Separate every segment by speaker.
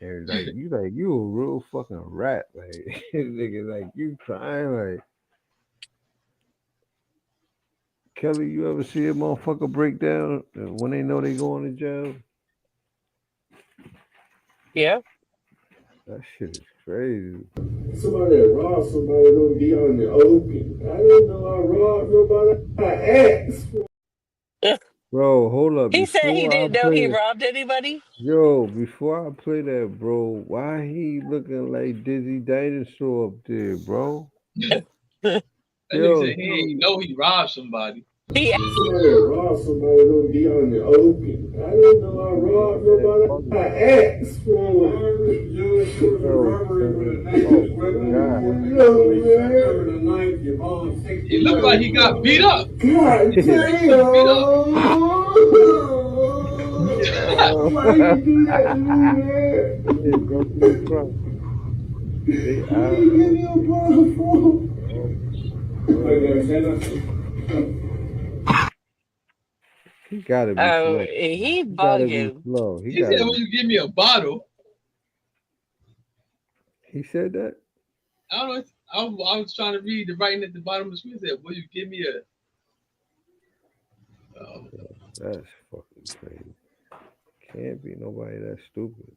Speaker 1: And like you a real fucking rat, like nigga, like you crying like Kelly. You ever see a motherfucker break down when they know they going to jail?
Speaker 2: Yeah.
Speaker 1: That shit is crazy.
Speaker 3: Somebody that robbed somebody don't be on the open. I didn't know I robbed nobody. I asked.
Speaker 1: Bro, hold up.
Speaker 2: He said he
Speaker 1: Before I
Speaker 2: didn't know he
Speaker 1: play,
Speaker 2: robbed anybody.
Speaker 1: before I play that, bro, why he looking like Dizzy Dinosaur up there, bro?
Speaker 4: That nigga
Speaker 1: Yo,
Speaker 4: said he ain't know he robbed somebody.
Speaker 2: He
Speaker 3: Somebody that robbed somebody don't be on the open. I didn't know I robbed nobody. I asked for it.
Speaker 1: oh
Speaker 4: It looked like he got beat up.
Speaker 3: God
Speaker 4: He got beat up.
Speaker 3: Why you do that to me, man?
Speaker 1: yeah, go to the front. They
Speaker 3: Why you give me a bottle for?
Speaker 1: he gotta be slow.
Speaker 2: he
Speaker 1: He gotta be
Speaker 2: bugging.
Speaker 1: slow. He
Speaker 4: He said,
Speaker 1: gotta
Speaker 4: "Will
Speaker 1: be.
Speaker 4: you give me a bottle?"
Speaker 1: He said that.
Speaker 4: I don't know. I was trying to read the writing at the bottom of the screen. It said, "Will you give me a?"
Speaker 1: That's fucking crazy. Can't be nobody that stupid.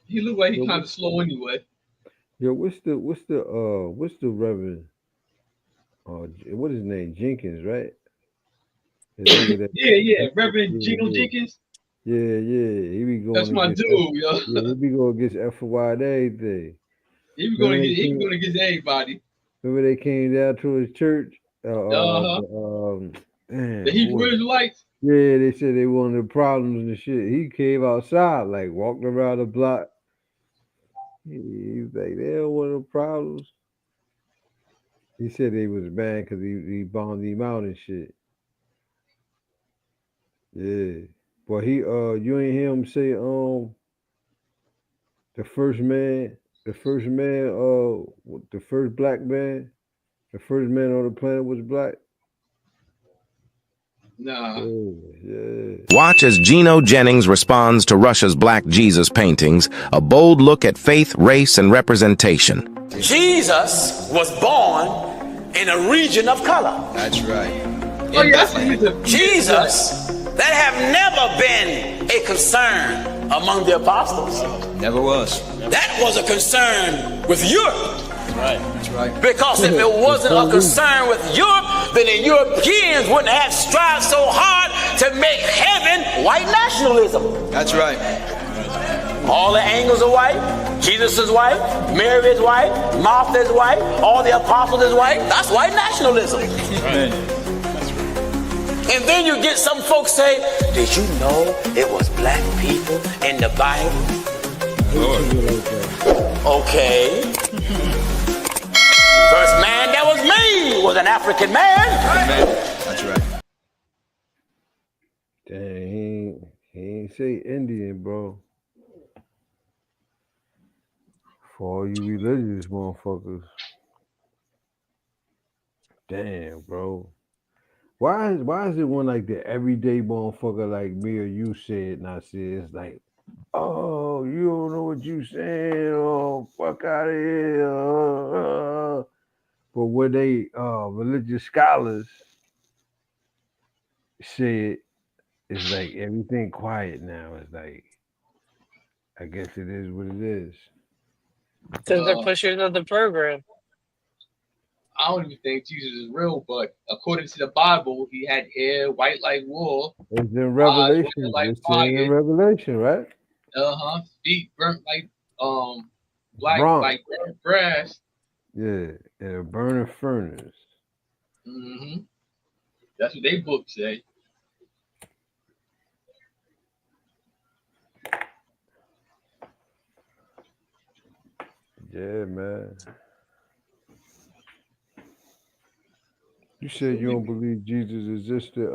Speaker 4: He looked like he
Speaker 1: Yo,
Speaker 4: kind of slow anyway.
Speaker 1: what's the Reverend? What his name? Jenkins, right? The nigga that
Speaker 4: Yeah. Reverend
Speaker 1: yeah,
Speaker 4: Jingle Jenkins.
Speaker 1: yeah. He be
Speaker 4: That's
Speaker 1: going
Speaker 4: my
Speaker 1: against
Speaker 4: dude, yo.
Speaker 1: yeah, he be going against FY and everything. Remember they
Speaker 4: He be
Speaker 1: came
Speaker 4: going against everybody.
Speaker 1: remember they came down to his church?
Speaker 4: Uh-huh. The
Speaker 1: Man, who
Speaker 4: Hebrew
Speaker 1: was it?
Speaker 4: Israelites.
Speaker 1: Yeah, they said they wanted problems and shit. He came outside, like walked around the block. He's like, they don't want no problems. He said they was mad because he bombed him out and shit. Yeah. But you ain't hear him say, the first man, the first black man, the first man on the planet was black.
Speaker 4: Nah.
Speaker 1: Yeah.
Speaker 5: Watch as Geno Jennings responds to Russia's Black Jesus paintings, a bold look at faith, race, and representation.
Speaker 6: Jesus was born in a region of color.
Speaker 7: That's right.
Speaker 4: Oh yeah, I see he's a
Speaker 6: Jesus, that have never been a concern among the apostles.
Speaker 7: Never was.
Speaker 6: That was a concern with Europe.
Speaker 7: That's right.
Speaker 6: Because if it wasn't a concern with Europe, then the Europeans wouldn't have strived so hard to make heaven white nationalism.
Speaker 7: That's right.
Speaker 6: All the angels are white, Jesus is white, Mary is white, Martha is white, all the apostles is white. That's white nationalism.
Speaker 7: Amen.
Speaker 6: And then you get some folks say, did you know it was black people in the Bible? Okay. First man that was made was an African man.
Speaker 7: Amen. That's right.
Speaker 1: Dang, he ain't say Indian, bro. For all you religious motherfuckers. Damn, bro. Why is it when like the everyday motherfucker like me or you said and I said it's like, oh, you don't know what you saying, oh fuck out of here. But when they religious scholars said it's like everything quiet now. It's like I guess it is what it is.
Speaker 2: Because they're pushers of the program.
Speaker 4: I don't even think Jesus is real, but according to the Bible, he had hair white like wool,
Speaker 1: It's in
Speaker 4: eyes
Speaker 1: Revelation.
Speaker 4: red like
Speaker 1: It's saying in
Speaker 4: fire,
Speaker 1: Revelation, right?
Speaker 4: feet burnt like black
Speaker 1: Bronze.
Speaker 4: like burnt brass.
Speaker 1: Yeah, in a burning furnace.
Speaker 4: hmm That's what they books say.
Speaker 1: Yeah, man. You said you don't believe Jesus existed.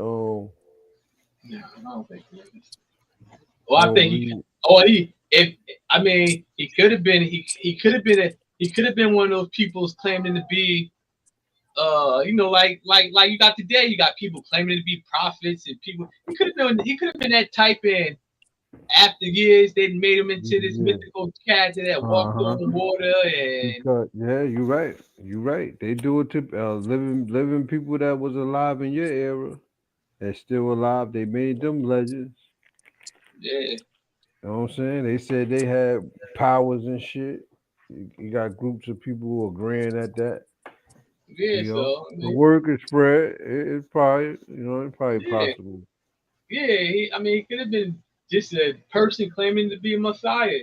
Speaker 4: No, I don't think he is. Well, I
Speaker 1: don't
Speaker 4: think
Speaker 1: believe.
Speaker 4: if I mean, he could have been, he could have been one of those people claiming to be, like you got today, you got people claiming to be prophets and people. He could have been that type in. after years, they made him into this
Speaker 1: Yeah.
Speaker 4: mythical character that walked
Speaker 1: Uh-huh.
Speaker 4: on water and
Speaker 1: Because yeah, you're right. You're right. They do it to living people that was alive in your era. That's still alive. They made them legends.
Speaker 4: yeah,
Speaker 1: You know what I'm saying? They said they had powers and shit. You got groups of people who are agreeing at that.
Speaker 4: yeah.
Speaker 1: You know,
Speaker 4: So I
Speaker 1: the
Speaker 4: mean,
Speaker 1: word is spread. It's probably, it's probably
Speaker 4: yeah,
Speaker 1: possible.
Speaker 4: yeah. He could have been just a person claiming to be a messiah.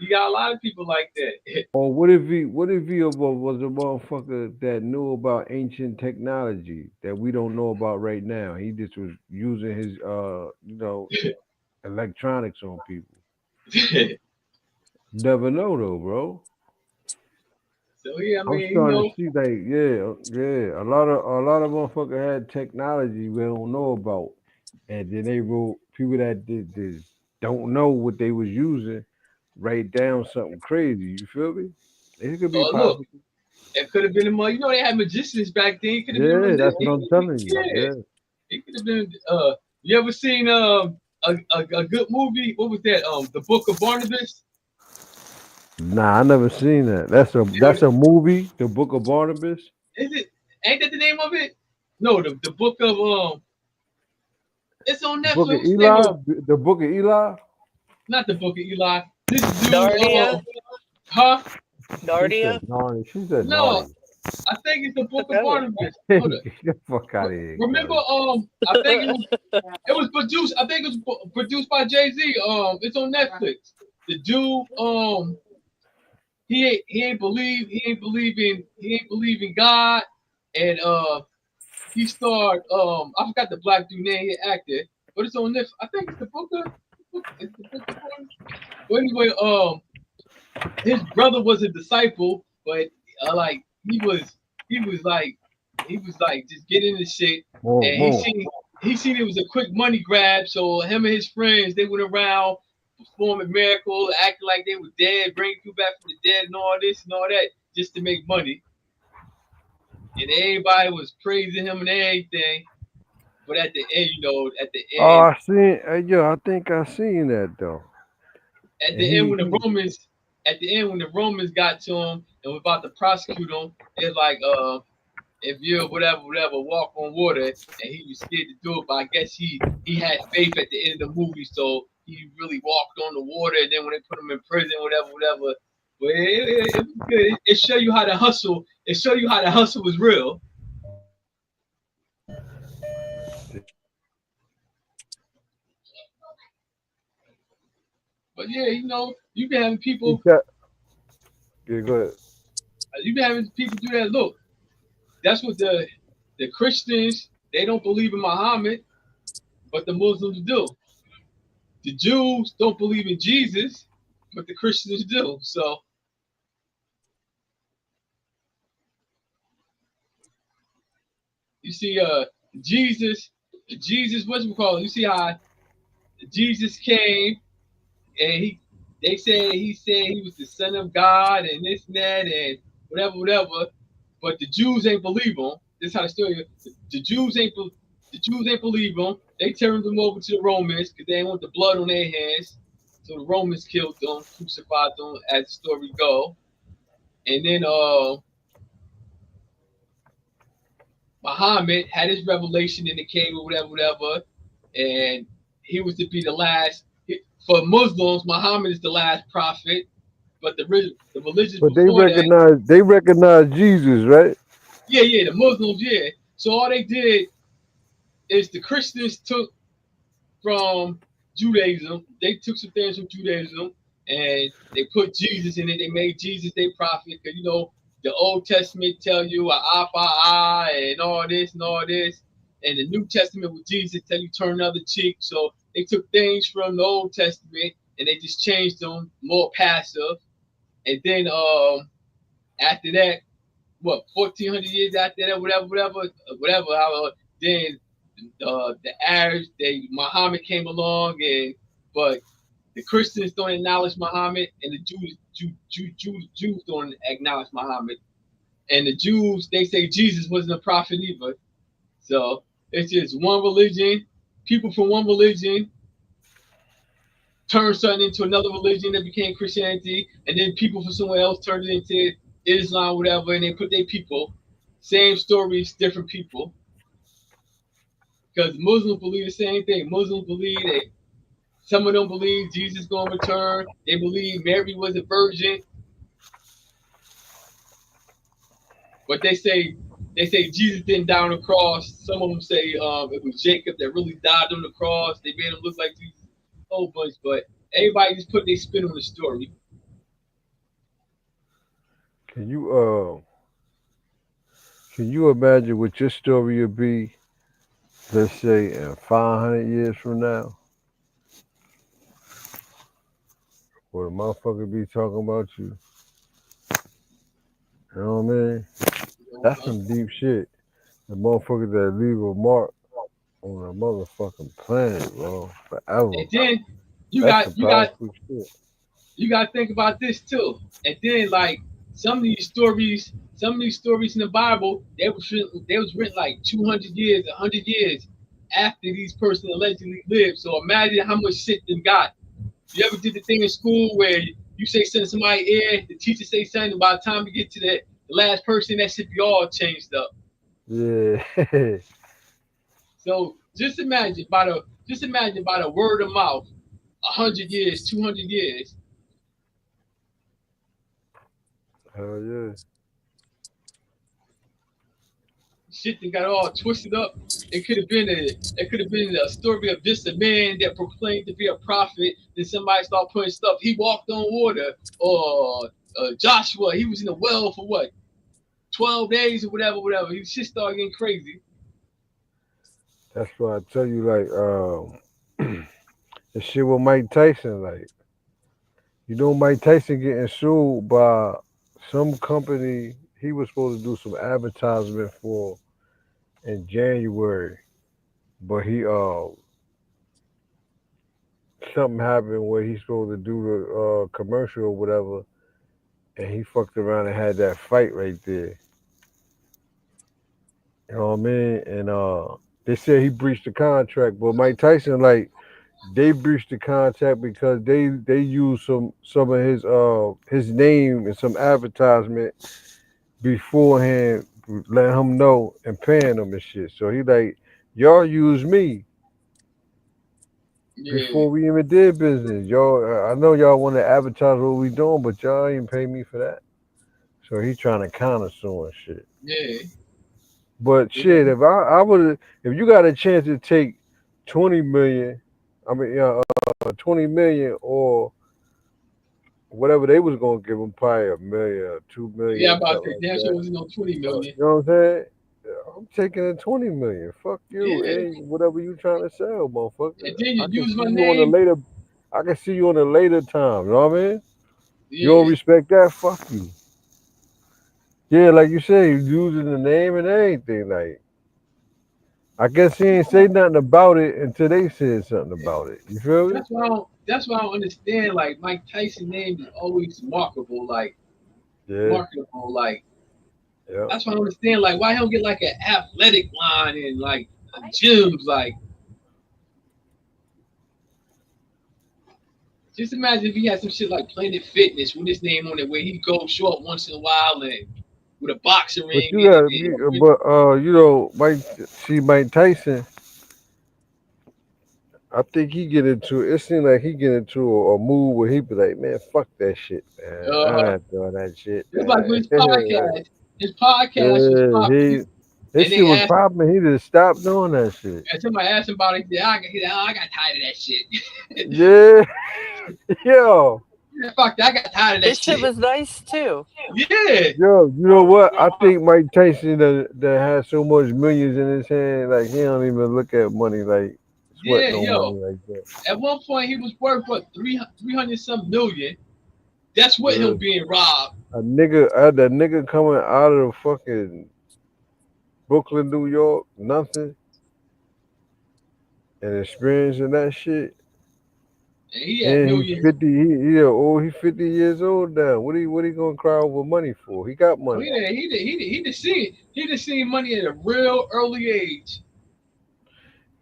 Speaker 4: You got a lot of people like that.
Speaker 1: Or what if he was a motherfucker that knew about ancient technology that we don't know about right now? He just was using his electronics on people. Never know though, bro.
Speaker 4: So yeah, I
Speaker 1: I'm
Speaker 4: mean,
Speaker 1: starting to see like yeah. A lot of motherfucker had technology we don't know about. And then they wrote people that did don't know what they was using write down something crazy. You feel me? It could be
Speaker 4: oh look,
Speaker 1: possible.
Speaker 4: it could have been a you know they had magicians back then. He could have been a
Speaker 1: Yeah, that's what
Speaker 4: magician.
Speaker 1: I'm telling you.
Speaker 4: Yeah,
Speaker 1: Yeah.
Speaker 4: he could have been. You ever seen a good movie? What was that? The Book of Barnabas.
Speaker 1: Nah, I never seen that. That's a movie, The Book of Barnabas.
Speaker 4: Is it? Ain't that the name of it? No, the book of it's on
Speaker 1: The Book of
Speaker 4: Netflix. Name
Speaker 1: Eli.
Speaker 4: of
Speaker 1: The Book of Eli.
Speaker 4: not the book of Eli. This dude,
Speaker 2: Narnia?
Speaker 4: huh?
Speaker 1: She said
Speaker 2: Narnia?
Speaker 1: Narnia. She said
Speaker 4: No,
Speaker 1: Narnia.
Speaker 4: I think it's the book of
Speaker 2: Oh.
Speaker 4: Barnabas. Hold up.
Speaker 1: Get the fuck out of here,
Speaker 4: Remember,
Speaker 1: cuz.
Speaker 4: I think it was produced. I think it was produced by Jayz. It's on Netflix. The dude, he ain't believe in God, and he starred I forgot the black dude name, he acted, but it's on Netflix. I think it's the book of it's the book of Barnabas. Well, anyway, his brother was a disciple, but like he was like just getting the shit,
Speaker 1: Whoa,
Speaker 4: and he
Speaker 1: whoa.
Speaker 4: seen it was a quick money grab. So him and his friends they went around performing miracles, acting like they were dead, bringing people back from the dead, and all this and all that, just to make money. And everybody was praising him and everything. But at the end, at the
Speaker 1: Oh,
Speaker 4: end,
Speaker 1: I seen. Yo, I think I seen that though.
Speaker 4: at
Speaker 1: And
Speaker 4: the end when the
Speaker 1: he
Speaker 4: Romans, at the end when the Romans got to him and were about to prosecute him, they're like, if you whatever walk on water, and he was scared to do it, but I guess he had faith at the end of the movie, so he really walked on the water. And then when they put him in prison, whatever. But it was good. It show you how to hustle. It show you how the hustle was real. But yeah, you've been having
Speaker 1: he
Speaker 4: people,
Speaker 1: got. Yeah, go ahead.
Speaker 4: you've been having people do that. Look, that's what the Christians they don't believe in Muhammad, but the Muslims do. The Jews don't believe in Jesus, but the Christians do. So you see, Jesus, what you call it? You see how Jesus came and they said he was the Son of God and this and that and whatever. But the Jews ain't believe him. This is how the story is. The Jews ain't believe him. They turned him over to the Romans because they didn't want the blood on their hands. So the Romans killed them, crucified them, as the story go. And then Muhammad had his revelation in the cave or whatever, and he was to be the last. For Muslims, Muhammad is the last prophet, but the religions
Speaker 1: But they
Speaker 4: before that,
Speaker 1: recognize Jesus, right?
Speaker 4: yeah, the Muslims, yeah. So all they did is the Christians took from Judaism. They took some things from Judaism and they put Jesus in it. They made Jesus their prophet because the Old Testament tell you eye for eye and all this and all this, and the New Testament with Jesus tell you turn the other cheek. So they took things from the Old Testament and they just changed them more passive. And then after that, what 1400 years after that, whatever. Then the Arabs, Muhammad came along, but the Christians don't acknowledge Muhammad, and the Jews don't acknowledge Muhammad, and the Jews they say Jesus wasn't a prophet either. So it's just one religion, people from one religion turned something into another religion that became Christianity, and then people from somewhere else turned it into Islam, whatever, and they put their people. Same stories, different people. Because Muslims believe the same thing. Muslims believe that some of them believe Jesus is going to return. They believe Mary was a virgin. But they say Jesus didn't die on the cross. Some of them say it was Jacob that really died on the cross. They made him look like Jesus. A whole bunch, but everybody just put their spin on the story.
Speaker 1: Can you imagine what your story would be, let's say, in 500 years from now? Would a motherfucker be talking about you? You know what I mean? That's some deep shit. The motherfuckers that leave a mark on a motherfucking planet, bro, forever.
Speaker 4: And then you
Speaker 1: That's
Speaker 4: got
Speaker 1: shit.
Speaker 4: you got to think about this too. And then like some of these stories in the Bible, they was written like 200 years, 100 years after these person allegedly lived. So imagine how much shit they got. You ever did the thing in school where you say something to somebody's ear, the teacher say something, and by the time you get to the last person, that shit be all changed up.
Speaker 1: Yeah.
Speaker 4: So just imagine by the word of mouth, 100 years, 200 years.
Speaker 1: Hell yeah.
Speaker 4: Shit that got all twisted up. It could have been a story of just a man that proclaimed to be a prophet. Then somebody started putting stuff. He walked on water. Or Joshua, he was in the well for what, 12 days or whatever. He shit started getting crazy.
Speaker 1: That's why I tell you, like, the shit with Mike Tyson, like, you know, Mike Tyson getting sued by some company he was supposed to do some advertisement for in January, but he something happened where he's supposed to do the commercial or whatever, and he fucked around and had that fight right there. You know what I mean? And they said he breached the contract, but Mike Tyson, like, they breached the contract because they used some of his name in some advertisement beforehand, letting him know and paying him and shit. So he like, y'all use me before we even did business. Y'all, I know y'all want to advertise what we doing, but y'all ain't pay me for that. So he trying to counter sue and shit.
Speaker 4: Yeah.
Speaker 1: But shit, if I would, if you got a chance to take 20 million, 20 million or whatever they was gonna give him, probably $1 million or 2 million.
Speaker 4: Yeah, about that. Damn sure wasn't no 20 million.
Speaker 1: You know what I'm saying? I'm taking the 20 million. Fuck you, and whatever you trying to sell, motherfucker.
Speaker 4: And then you use my
Speaker 1: you
Speaker 4: name.
Speaker 1: I can see you on a later time. You know what I mean?
Speaker 4: Yeah.
Speaker 1: You don't respect that? Fuck you. Yeah, like you say, you using the name and everything. Like, I guess he ain't say nothing about it until they said something about it. You feel me?
Speaker 4: That's why I don't understand. Like Mike Tyson's name is always marketable. Like marketable. Like that's why I don't understand. Like why he don't get like an athletic line and like gyms. Like just imagine if he had some shit like Planet Fitness with his name on it, where he go show up once in a while and with a boxing ring.
Speaker 1: You know, Mike Tyson. I think he get into it. It seems like he get into a mood where he be like, man, fuck that shit, man. I ain't doing that shit.
Speaker 4: It's like with his podcast. His podcast was popping.
Speaker 1: His shit was popping. He just stopped doing that shit.
Speaker 4: And somebody asked him about it. I got tired of that shit.
Speaker 1: Yeah. Yo.
Speaker 4: Yeah, fuck that. I got tired of that
Speaker 2: shit. This shit was nice too.
Speaker 4: Yeah.
Speaker 1: Yo, you know what? I think Mike Tyson that has so much millions in his hand, like he don't even look at money like
Speaker 4: money like that. At one point he was worth what 300 some million. That's what him being robbed.
Speaker 1: That nigga coming out of fucking Brooklyn, New York, nothing, and experiencing that shit.
Speaker 4: And he had millions.
Speaker 1: He's 50 years old now. What he gonna cry over money for? He got money.
Speaker 4: He just seen money at a real early age.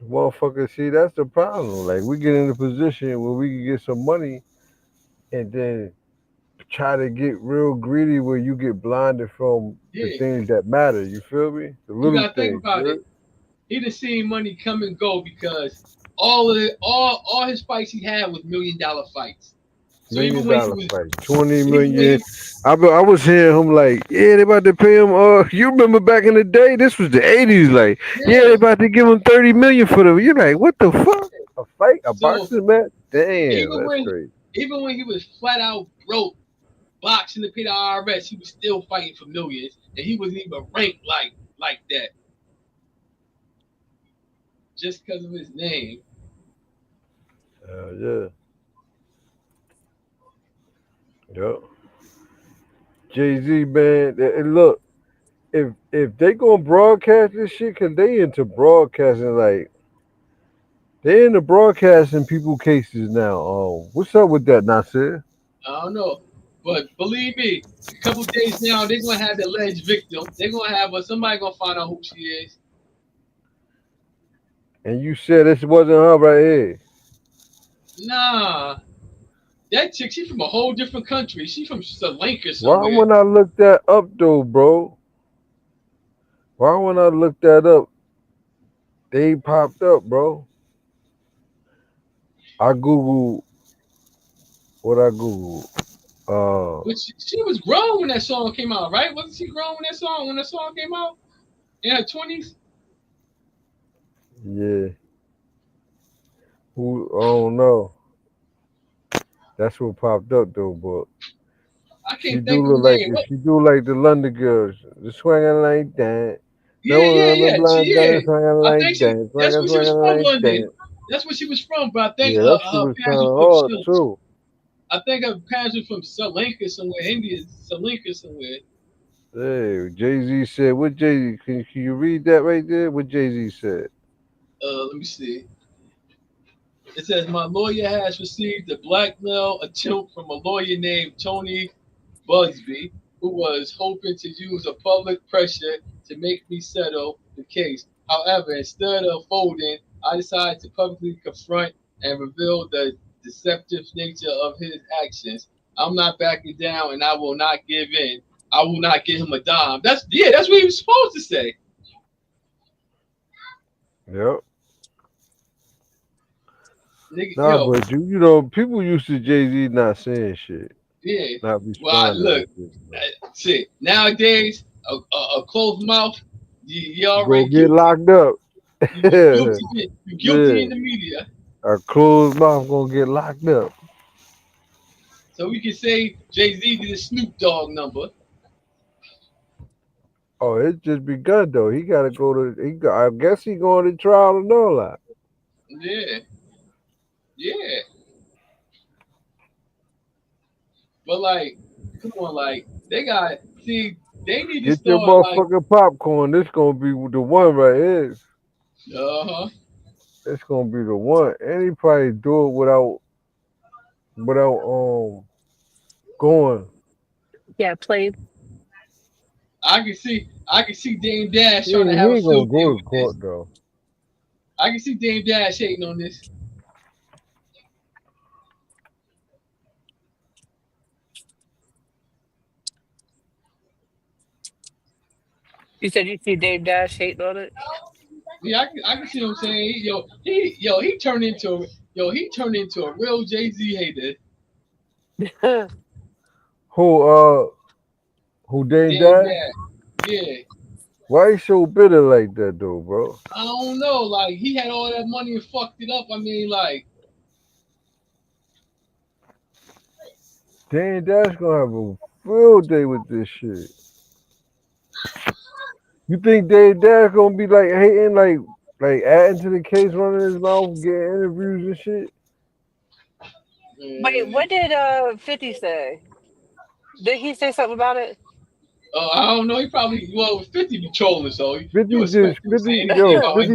Speaker 1: Motherfucker, see, that's the problem. Like, we get in a position where we can get some money and then try to get real greedy where you get blinded from the
Speaker 4: Yeah,
Speaker 1: things that matter. You feel me? The
Speaker 4: you
Speaker 1: little
Speaker 4: gotta think
Speaker 1: things.
Speaker 4: about it. He done seen money come and go because all his fights he had was $1 million fights. So
Speaker 1: Million dollar fight, 20
Speaker 4: even when
Speaker 1: million.
Speaker 4: he
Speaker 1: I was hearing him like, yeah, they about to pay him. You remember back in the day? This was the 80s. Like, yeah, they
Speaker 4: yeah,
Speaker 1: about to give him 30 million for the. You're like, what the fuck? A fight, a
Speaker 4: so
Speaker 1: boxing match? Damn,
Speaker 4: even
Speaker 1: that's
Speaker 4: when
Speaker 1: crazy.
Speaker 4: even when he was flat out broke boxing to pay the IRS, he was still fighting for millions, and he wasn't even ranked like that just because of his name.
Speaker 1: Yeah, yep. Jay Z, man. And look, if they gonna broadcast this shit, cause they into broadcasting like they into broadcasting people cases now. What's up with that, Nasir?
Speaker 4: I don't know, but believe me, a couple days now they're gonna have the alleged victim. They're gonna have somebody gonna find out who she is.
Speaker 1: And you said this wasn't her right here.
Speaker 4: Nah, that chick, she from a whole different country. She from Sri Lanka
Speaker 1: Why
Speaker 4: somewhere.
Speaker 1: when I look that up though, bro? Why when I look that up, they popped up, bro? I Googled what I Googled.
Speaker 4: But she was grown when that song came out, right? Wasn't she grown when that song came out in her 20s?
Speaker 1: Yeah. Who? I don't know. That's what popped up though, but
Speaker 4: I
Speaker 1: she
Speaker 4: can't
Speaker 1: do
Speaker 4: think of
Speaker 1: look
Speaker 4: her
Speaker 1: like
Speaker 4: name. What?
Speaker 1: she do like the London girls, the swinging like that. No
Speaker 4: Yeah,
Speaker 1: one
Speaker 4: yeah,
Speaker 1: ever
Speaker 4: yeah. She
Speaker 1: blind done
Speaker 4: is.
Speaker 1: swinging
Speaker 4: I
Speaker 1: like
Speaker 4: think she.
Speaker 1: that,
Speaker 4: That's where she was
Speaker 1: swinging
Speaker 4: from,
Speaker 1: like
Speaker 4: London.
Speaker 1: that.
Speaker 4: That's where she was from. But I think
Speaker 1: Yeah, that shit
Speaker 4: her
Speaker 1: was kind
Speaker 4: parents
Speaker 1: of
Speaker 4: were from.
Speaker 1: hard too.
Speaker 4: I think her parents were from Sri Lanka somewhere, India, Sri Lanka somewhere.
Speaker 1: Hey, Jay Z said, what Jay Z? Can you read that right there? What Jay Z said?
Speaker 4: Let me see. It says my lawyer has received a blackmail attempt from a lawyer named Tony Busby, who was hoping to use a public pressure to make me settle the case. However, instead of folding, I decided to publicly confront and reveal the deceptive nature of his actions. I'm not backing down and I will not give in. I will not give him a dime. That's what he was supposed to say.
Speaker 1: Yep.
Speaker 4: Nigga,
Speaker 1: Nah,
Speaker 4: yo,
Speaker 1: but you know, people used to Jay Z not saying shit,
Speaker 4: yeah.
Speaker 1: not
Speaker 4: Well,
Speaker 1: responding
Speaker 4: look,
Speaker 1: like this. Man.
Speaker 4: shit. Nowadays, a closed mouth, you
Speaker 1: Go
Speaker 4: already
Speaker 1: get
Speaker 4: guilty.
Speaker 1: locked up.
Speaker 4: You guilty. You guilty
Speaker 1: Yeah,
Speaker 4: in the media.
Speaker 1: a closed mouth gonna get locked up.
Speaker 4: So we can say Jay Z did a Snoop Dogg number.
Speaker 1: Oh, it's just begun though. He gotta go to. I guess he going to trial and all that.
Speaker 4: Yeah, yeah. But like, come on, like they got see, they need to
Speaker 1: Get your
Speaker 4: start like,
Speaker 1: motherfucking popcorn. This gonna be the one right here.
Speaker 4: uh huh.
Speaker 1: It's gonna be the one. And he probably do it without going.
Speaker 2: Yeah, played.
Speaker 4: I can see Dame Dash
Speaker 1: He
Speaker 4: trying to
Speaker 1: ain't, he
Speaker 4: have a
Speaker 1: ain't gonna
Speaker 4: field day
Speaker 1: go to
Speaker 4: with this.
Speaker 1: court though.
Speaker 4: I can see Dame Dash hating on this.
Speaker 2: You said you see Dave Dash hating on it?
Speaker 4: Yeah, I can see what I'm saying. He turned into a real Jay Z hater.
Speaker 1: Who who Dame
Speaker 4: Dame
Speaker 1: Dash?
Speaker 4: Dash. Yeah.
Speaker 1: Why he so bitter like that though, bro?
Speaker 4: I don't know. Like he had all that money and fucked it up. I mean, like,
Speaker 1: Dame Dash gonna have a field day with this shit. You think Dame Dash gonna be like hating, like adding to the case, running his mouth, getting interviews and shit?
Speaker 2: Wait,
Speaker 4: uh,
Speaker 2: what did 50 say? Did he say something about it?
Speaker 4: I don't know. He probably 50 be trolling, so you
Speaker 1: 50 just
Speaker 4: expect him to say
Speaker 1: 50
Speaker 4: anything
Speaker 1: yo,
Speaker 4: about it.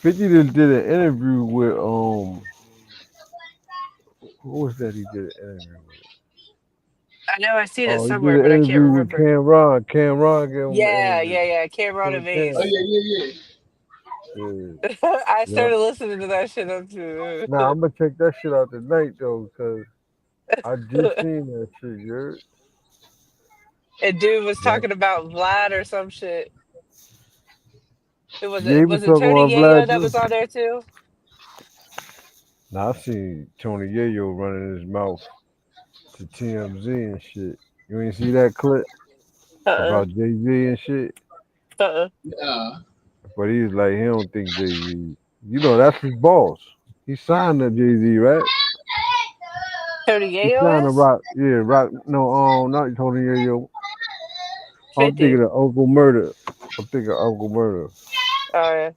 Speaker 1: 50 just did an interview with who was that he did an interview with?
Speaker 2: I know I seen it
Speaker 1: Oh, he did
Speaker 2: somewhere,
Speaker 1: an
Speaker 2: but I can't
Speaker 1: interview with
Speaker 2: remember.
Speaker 1: Cameron. Cameron gave him an
Speaker 2: Yeah,
Speaker 1: interview.
Speaker 2: yeah, yeah. Cameron and
Speaker 1: King
Speaker 2: Vase.
Speaker 4: Oh
Speaker 1: Cam.
Speaker 4: yeah, yeah, yeah.
Speaker 1: Yeah.
Speaker 2: I
Speaker 1: Yep.
Speaker 2: started listening to that shit up too.
Speaker 1: Nah, I'm gonna check that shit out tonight though, cause I just seen that shit. You heard?
Speaker 2: And dude was
Speaker 1: Yep.
Speaker 2: talking about Vlad or some shit. It was
Speaker 1: Yeah, he
Speaker 2: it
Speaker 1: was
Speaker 2: was it
Speaker 1: talking
Speaker 2: Tony
Speaker 1: about
Speaker 2: Yayo
Speaker 1: Vlad
Speaker 2: that
Speaker 1: too.
Speaker 2: was on there too?
Speaker 1: Now I seen Tony Yayo running his mouth to TMZ and shit. You ain't see that clip
Speaker 2: Uh
Speaker 1: about Jay-Z and shit?
Speaker 2: uh.
Speaker 4: Nah.
Speaker 1: But he was like, he don't think Jay-Z. You know, that's his boss. He signed to Jay-Z, right?
Speaker 2: Tony
Speaker 1: He signed
Speaker 2: Yayo
Speaker 1: to
Speaker 2: is
Speaker 1: Rock. Yeah, Rock. No, not Tony Yayo. I'm thinking
Speaker 2: 50.
Speaker 1: of Uncle Murder. I'm thinking of Uncle Murder.
Speaker 2: Uh,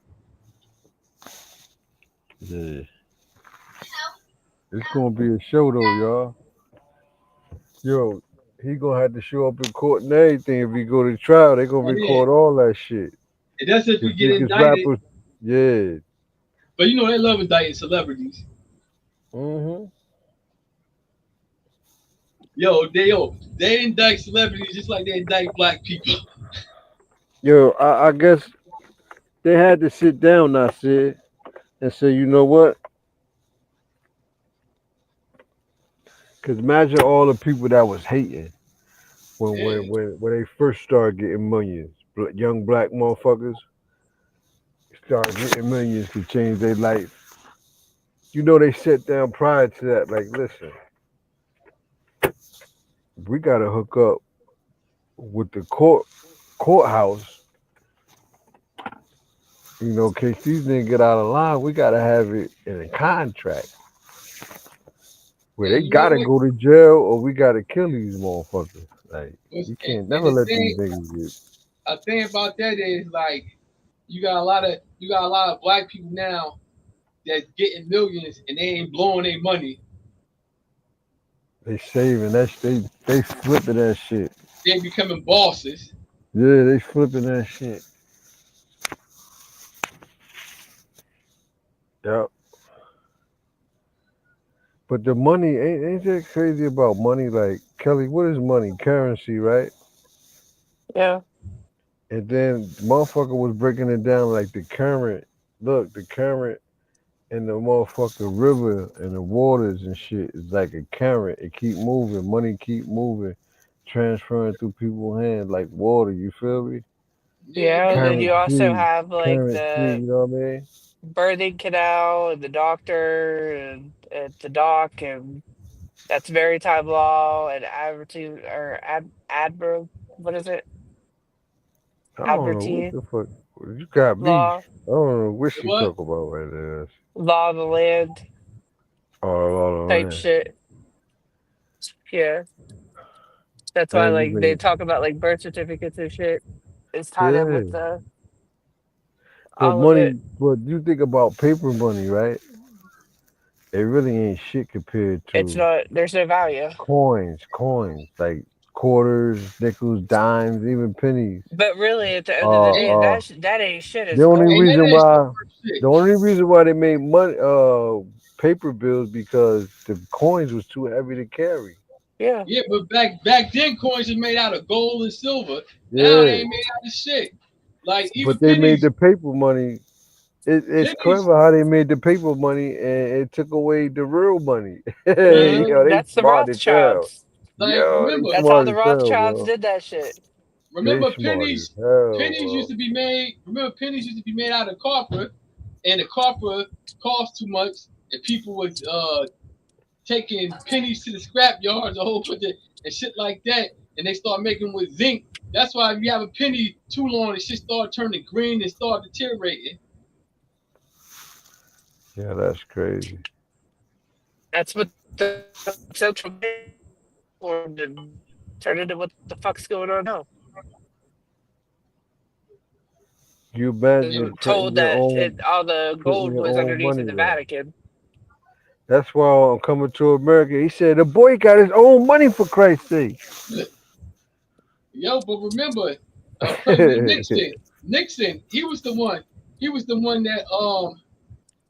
Speaker 1: Yeah. It's gonna be a show though, y'all. Yo, he gonna have to show up in court and everything. If he go to trial, they gonna
Speaker 4: Oh yeah.
Speaker 1: record all that shit.
Speaker 4: And that's if
Speaker 1: The
Speaker 4: we get
Speaker 1: biggest
Speaker 4: indicted.
Speaker 1: rappers. Yeah.
Speaker 4: But you know they love indicting celebrities.
Speaker 1: Mm-hmm.
Speaker 4: They indict celebrities just like they indict black people.
Speaker 1: Yo, I guess they had to sit down, I said, and say, you know what? Because imagine all the people that was hating when
Speaker 4: Yeah.
Speaker 1: when when when they first started getting millions. Young black motherfuckers started getting millions to change their life. You know, they sat down prior to that, like, listen, we gotta hook up with the courthouse. You know, in case these niggas get out of line, we gotta have it in a contract where they
Speaker 4: And you know
Speaker 1: gotta
Speaker 4: what?
Speaker 1: go to jail or we gotta kill these motherfuckers. Like,
Speaker 4: And
Speaker 1: you can't
Speaker 4: and
Speaker 1: never
Speaker 4: the
Speaker 1: let these
Speaker 4: thing,
Speaker 1: niggas
Speaker 4: a thing about that is like you got a lot of black people now that's getting millions and they ain't blowing their money.
Speaker 1: they saving that they flipping that shit.
Speaker 4: They ain't becoming bosses.
Speaker 1: Yeah, they flipping that shit. Yep. But the money ain't that crazy about money? Like Kelly, what is money? Currency, right?
Speaker 2: yeah.
Speaker 1: And then motherfucker was breaking it down like the current. Look, the current in the motherfucking river and the waters and shit is like a current. It keep moving. Money keep moving, transferring through people's hands like water. You feel me?
Speaker 4: Yeah,
Speaker 2: Yeah, and
Speaker 4: but
Speaker 2: then you also
Speaker 1: Currency,
Speaker 2: have like
Speaker 1: currency.
Speaker 2: the
Speaker 1: You know what I mean?
Speaker 2: birthing canal and the doctor and at the dock, and that's maritime law and adver what is it?
Speaker 1: I don't know what
Speaker 2: Admiralty
Speaker 1: the fuck. You got me.
Speaker 2: law,
Speaker 1: I don't know what she
Speaker 4: what?
Speaker 1: talk about right there.
Speaker 2: law of the land
Speaker 1: All
Speaker 2: type
Speaker 1: that.
Speaker 2: shit. Yeah, that's why
Speaker 1: Man, you
Speaker 2: like they
Speaker 1: made
Speaker 2: talk about like birth certificates and shit. It's tied in with
Speaker 1: yeah.
Speaker 2: the
Speaker 1: But
Speaker 2: all of it.
Speaker 1: money, but you think about paper money, right? It really ain't shit compared
Speaker 2: It's
Speaker 1: to
Speaker 2: not. There's no value.
Speaker 1: coins like quarters, nickels, dimes, even pennies.
Speaker 2: But really, at the end of the
Speaker 1: Uh,
Speaker 2: day,
Speaker 4: Ain't,
Speaker 1: uh.
Speaker 2: that ain't shit.
Speaker 1: The
Speaker 2: It's
Speaker 1: only
Speaker 2: gold.
Speaker 4: ain't none
Speaker 1: reason
Speaker 4: of that shit
Speaker 1: why,
Speaker 4: worth shit.
Speaker 1: the only reason why they made money, paper bills because the coins was too heavy to carry.
Speaker 2: Yeah.
Speaker 4: Yeah, but back then coins was made out of gold and silver. Now they
Speaker 1: Yeah,
Speaker 4: ain't made out of shit. Like even
Speaker 1: but they made
Speaker 4: pennies,
Speaker 1: the paper money. It's
Speaker 4: pennies,
Speaker 1: clever how they made the paper money and it took away the real money.
Speaker 4: man.
Speaker 1: Yo, they
Speaker 2: That's the
Speaker 1: smart as hell.
Speaker 2: Rothschilds.
Speaker 4: Like
Speaker 1: Yo, they
Speaker 2: That's how
Speaker 1: smart
Speaker 2: the
Speaker 1: as hell,
Speaker 2: Rothschilds
Speaker 1: bro.
Speaker 2: did that shit.
Speaker 1: They
Speaker 4: remember
Speaker 1: smart as
Speaker 4: pennies,
Speaker 1: hell,
Speaker 4: pennies used
Speaker 1: bro.
Speaker 4: to be made. Remember pennies used to be made out of copper, and the copper cost too much, and people was taking pennies to the scrap yards, a whole bunch of and shit like that, and they start making with zinc. That's why if you have a penny too long, it shit start turning green and start deteriorating.
Speaker 1: Yeah, that's crazy.
Speaker 2: That's what the central bank formed and turned into what the fuck's going on now.
Speaker 1: You
Speaker 2: We were
Speaker 1: imagine
Speaker 2: told that all the
Speaker 1: printing
Speaker 2: gold
Speaker 1: your
Speaker 2: was
Speaker 1: own
Speaker 2: underneath
Speaker 1: money
Speaker 2: in the
Speaker 1: though.
Speaker 2: Vatican.
Speaker 1: That's why I'm coming to America. He said the boy got his own money for Christ's sake.
Speaker 4: Yo, but remember, President Nixon, he was the one. He was the one that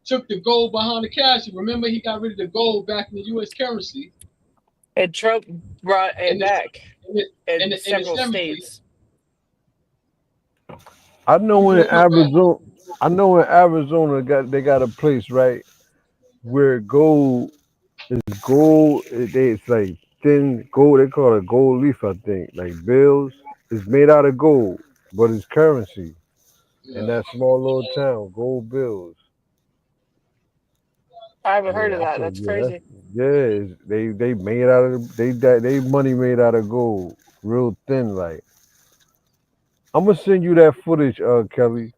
Speaker 4: took the gold behind the cash. Remember, he got rid of the gold back in the U.S. currency
Speaker 2: And Trump brought
Speaker 4: in
Speaker 2: it
Speaker 4: the
Speaker 2: back
Speaker 4: in the,
Speaker 2: in
Speaker 4: in the
Speaker 2: several
Speaker 4: 70s.
Speaker 2: states.
Speaker 1: I know
Speaker 4: You
Speaker 1: in
Speaker 4: remember,
Speaker 1: Arizona. I know in Arizona they got a place right where gold is gold. It's like thin gold. They call it gold leaf, I think. Like bills. It's made out of gold, but it's currency in
Speaker 4: Yeah.
Speaker 1: that small little town. Gold bills.
Speaker 2: I haven't heard
Speaker 1: Yeah,
Speaker 2: of
Speaker 1: I
Speaker 2: that.
Speaker 1: said
Speaker 2: That's
Speaker 1: yeah. That's
Speaker 2: crazy.
Speaker 1: they made out of they money made out of gold, real thin. Like I'm gonna send you that footage, Kelly.